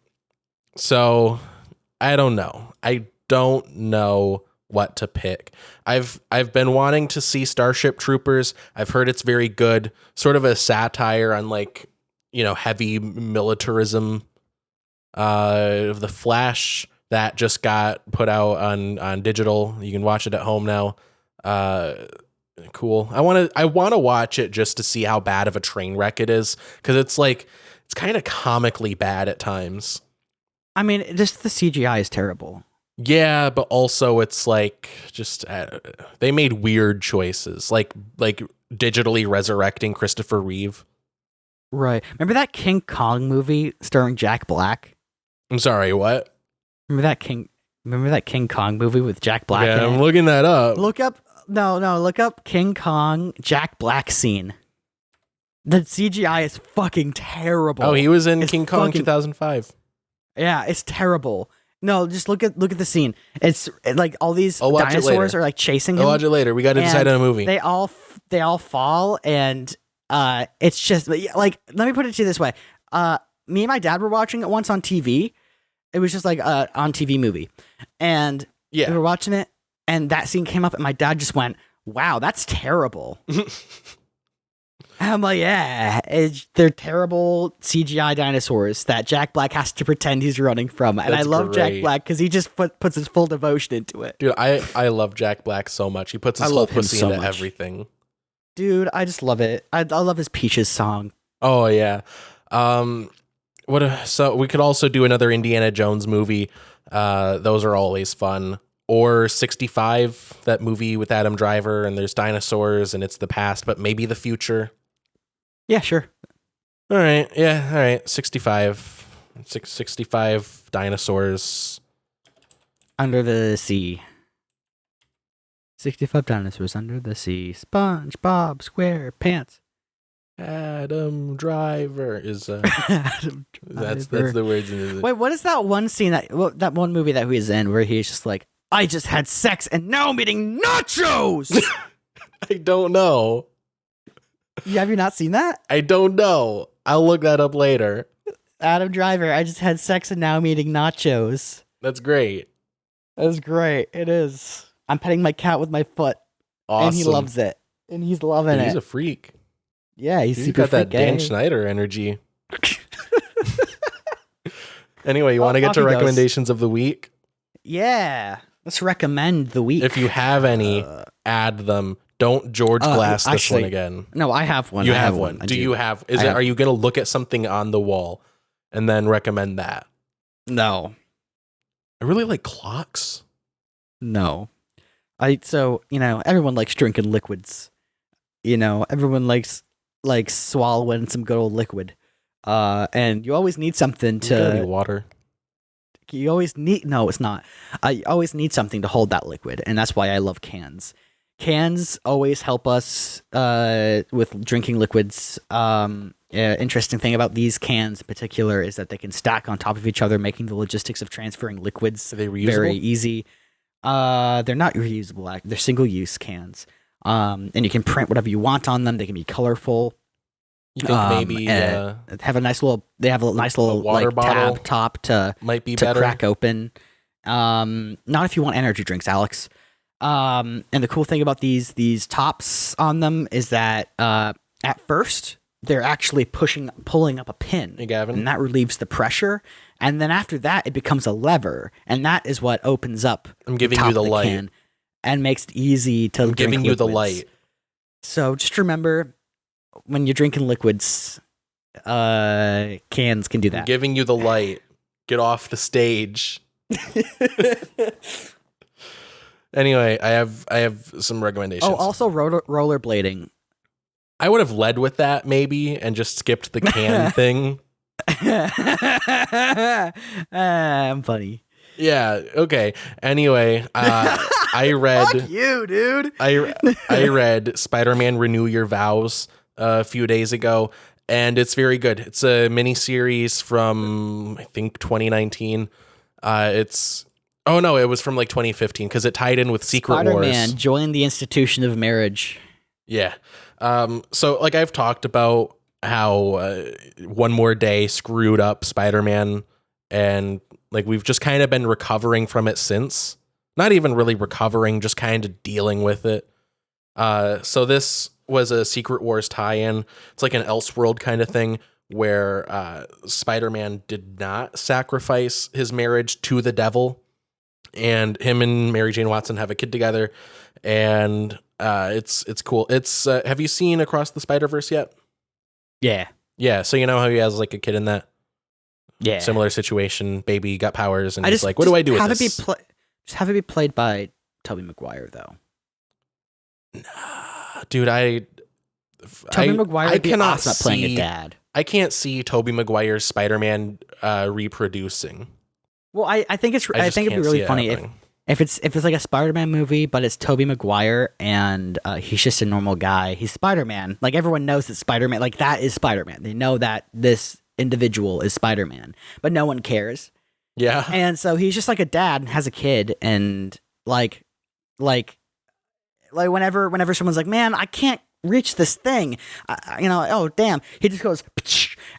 I don't know. I don't know what to pick. I've been wanting to see Starship Troopers. I've heard it's very good, sort of a satire on like, heavy militarism. The Flash that just got put out on digital. You can watch it at home now. Cool. I want to watch it just to see how bad of a train wreck it is, because it's kind of comically bad at times. I mean, just the CGI is terrible. Yeah, but also it's like just they made weird choices, like digitally resurrecting Christopher Reeve. Right. Remember that King Kong movie starring Jack Black? I'm sorry, what? Remember that King Kong movie with Jack Black? Yeah, I'm looking that up. Look up King Kong Jack Black scene. The CGI is fucking terrible. Oh, he was in King Kong 2005. Yeah, it's terrible. No, just look at the scene. It's like all these dinosaurs are like chasing him. I'll watch it later. We got to decide on a movie. They all fall, and it's just like, let me put it to you this way. Me and my dad were watching it once on TV. It was just like on TV movie, and we were watching it, and that scene came up, and my dad just went, "Wow, that's terrible." I'm like, yeah, they're terrible CGI dinosaurs that Jack Black has to pretend he's running from. And That's I love Jack great. Black because he just puts his full devotion into it. Dude, I love Jack Black so much. He puts his I whole love him pussy so into much. everything. Dude, I just love it. I love his Peaches song. Oh yeah. So we could also do another Indiana Jones movie. Those are always fun. Or 65, that movie with Adam Driver, and there's dinosaurs and it's the past, but maybe the future. Yeah, sure. All right. Yeah. All right. 65. 65 dinosaurs. Under the sea. 65 dinosaurs under the sea. SpongeBob SquarePants. Adam Driver is Adam that's Driver. the words in it. Wait, what is that one scene that one movie that he was in where he's just like, I just had sex and now I'm eating nachos? I don't know. Have you not seen that? I don't know. I'll look that up later. Adam Driver, I just had sex and now I'm eating nachos. That's great. That was great. It is. I'm petting my cat with my foot. Awesome. And he loves it. And he's loving Dude, it. he's a freak. Yeah, he's He's super got that freaky. Dan Schneider energy. Anyway, you want to get off to he goes. recommendations of the week? Yeah. Let's recommend the week. If you have any, add them. Don't George Glass this actually, one again. No, I have one. You I have one. I Do you have? I Are you going to look at something on the wall and then recommend that? No. I really like clocks. No. Everyone likes drinking liquids. Everyone likes swallowing some good old liquid. And you always need something It's gotta be to water. no, it's not. You always need something to hold that liquid, and that's why I love cans. Cans always help us with drinking liquids. Interesting thing about these cans in particular is that they can stack on top of each other, making the logistics of transferring liquids Are they reusable? very easy. They're not reusable. They're single-use cans. And you can print whatever you want on them. They can be colorful. You think maybe have a nice little. They have a nice little water bottle tab top to might be to better? crack open. Not if you want energy drinks, Alex. And the cool thing about these tops on them is that at first they're actually pulling up a pin, Hey, Gavin. and that relieves the pressure. And then after that, it becomes a lever, and that is what opens up. I'm giving top you the of light. can and makes it easy to. I'm giving drink you the liquids. light. So just remember, when you're drinking liquids, cans can do I'm that. giving you the light. Get off the stage. Anyway, I have some recommendations. Oh, also rollerblading. I would have led with that maybe and just skipped the can thing. I'm funny. Yeah. Okay. Anyway, I read. Fuck you, dude. I read Spider-Man: Renew Your Vows a few days ago, and it's very good. It's a mini series from I think 2019. Oh no, it was from like 2015 because it tied in with Secret Spider-Man Wars. joined the institution of marriage. Yeah. So like I've talked about how One More Day screwed up Spider-Man, and like we've just kind of been recovering from it since. Not even really recovering, just kind of dealing with it. So this was a Secret Wars tie-in. It's like an Elseworld kind of thing where Spider-Man did not sacrifice his marriage to the devil, and him and Mary Jane Watson have a kid together, and it's cool. It's have you seen Across the Spider-Verse yet? Yeah. Yeah, so you know how he has like a kid in that Yeah. similar situation, baby got powers, and I he's just like, what do I do with have this? Just have it be played by Tobey Maguire, though. Dude, Tobey Maguire would be cannot awesome at playing a see- dad. I can't see Tobey Maguire's Spider-Man reproducing. Well, I think just it'd be can't really see it funny happening. if it's like a Spider-Man movie, but it's Tobey Maguire and he's just a normal guy. He's Spider-Man. Like everyone knows that Spider-Man, like that is Spider-Man. They know that this individual is Spider-Man, but no one cares. Yeah. And so he's just like a dad and has a kid, and like whenever someone's like, man, I can't reach this thing, oh damn, he just goes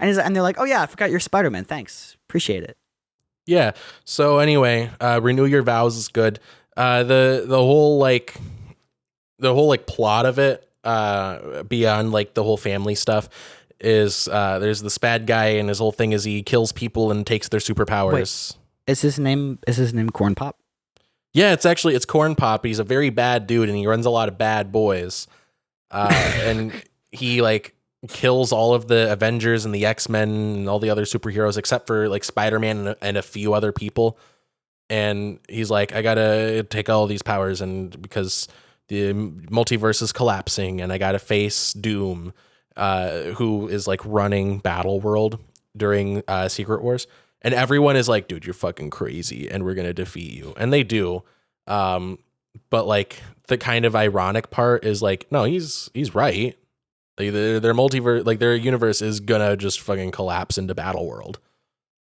and they're like, oh yeah, I forgot you're Spider-Man, thanks, appreciate it. Yeah. So anyway, Renew Your Vows is good. The whole plot of it beyond like the whole family stuff is there's this bad guy, and his whole thing is he kills people and takes their superpowers. Wait, is his name Corn Pop? Yeah, it's Corn Pop. He's a very bad dude, and he runs a lot of bad boys. And he like kills all of the Avengers and the X-Men and all the other superheroes except for like Spider-Man and a few other people. And he's like, I gotta take all these powers, and because the multiverse is collapsing, and I gotta face Doom, who is like running Battle World during Secret Wars. And everyone is like, dude, you're fucking crazy, and we're gonna defeat you. And they do. But like the kind of ironic part is like, no, he's right. Like their multiverse, like their universe is gonna just fucking collapse into Battle World.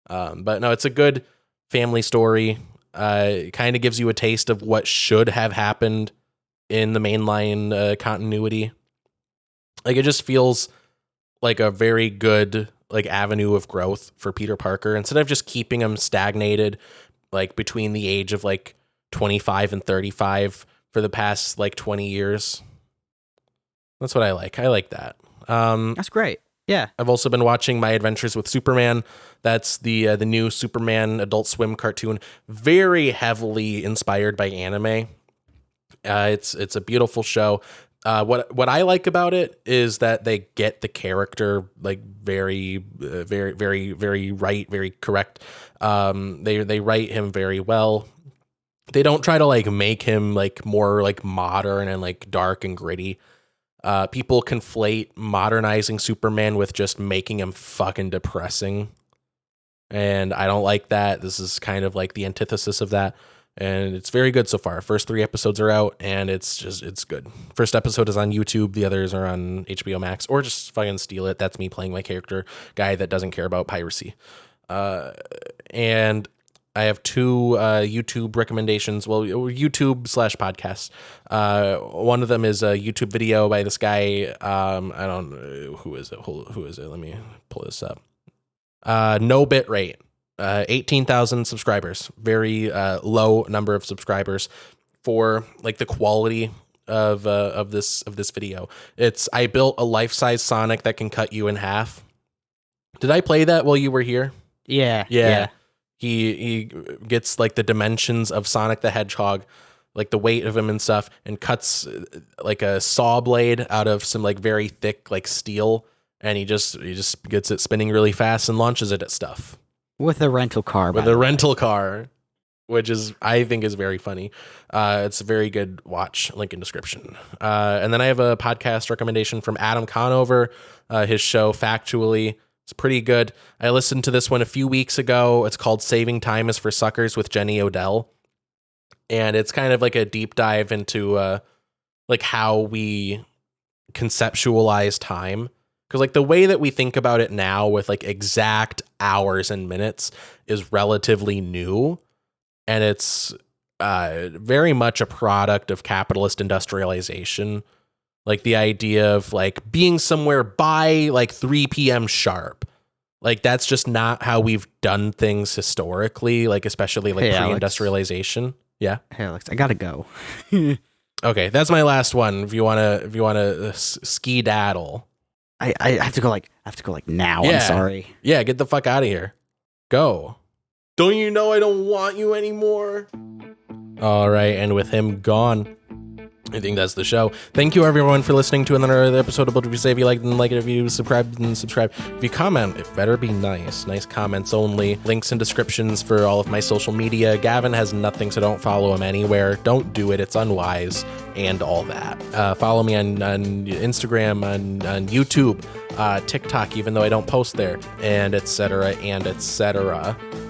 But no, it's a good family story. It kind of gives you a taste of what should have happened in the mainline continuity. Like it just feels like a very good like avenue of growth for Peter Parker instead of just keeping him stagnated like between the age of like 25 and 35 for the past like 20 years. That's what I like. I like that. That's great. Yeah. I've also been watching My Adventures with Superman. That's the new Superman Adult Swim cartoon, very heavily inspired by anime. It's a beautiful show. What I like about it is that they get the character like very right, very correct. They write him very well. They don't try to like make him like more like modern and like dark and gritty. People conflate modernizing Superman with just making him fucking depressing. And I don't like that. This is kind of like the antithesis of that. And it's very good so far. First 3 episodes are out, and it's good. First episode is on YouTube. The others are on HBO Max, or just fucking steal it. That's me playing my character guy that doesn't care about piracy. And I have 2 YouTube recommendations. Well, YouTube/podcasts. One of them is a YouTube video by this guy. I don't know who is it. Who is it? Let me pull this up. No bit rate. 18,000 subscribers. Very low number of subscribers for like the quality of this video. I built a life-size Sonic that can cut you in half. Did I play that while you were here? Yeah. He gets like the dimensions of Sonic the Hedgehog, like the weight of him and stuff, and cuts like a saw blade out of some like very thick like steel, and he just gets it spinning really fast and launches it at stuff. With a rental car. Which I think is very funny. It's a very good watch. Link in description. And then I have a podcast recommendation from Adam Conover. His show Factually. It's pretty good. I listened to this one a few weeks ago. It's called Saving Time is for Suckers with Jenny Odell. And it's kind of like a deep dive into like how we conceptualize time. Because like the way that we think about it now with like exact hours and minutes is relatively new. And it's very much a product of capitalist industrialization. Like the idea of like being somewhere by like 3 p.m. sharp. Like that's just not how we've done things historically, like especially like pre-industrialization. Alex. Yeah. Hey Alex, I gotta go. Okay, that's my last one. If you wanna ski daddle. I have to go like now. Yeah. I'm sorry. Yeah, get the fuck out of here. Go. Don't you know I don't want you anymore? All right, and with him gone, I think that's the show. Thank you everyone for listening to another episode of If You Say If You Like, then like it. If you subscribe, then subscribe. If you comment, it better be nice. Nice comments only. Links and descriptions for all of my social media. Gavin has nothing, so don't follow him anywhere. Don't do it. It's unwise and all that. Follow me on Instagram, on YouTube, TikTok, even though I don't post there, and etc.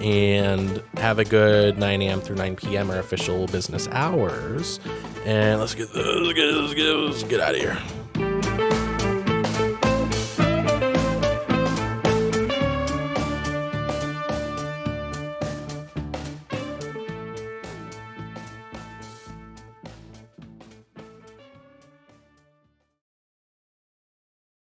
And have a good 9 a.m. through 9 p.m. our official business hours. And let's get out of here.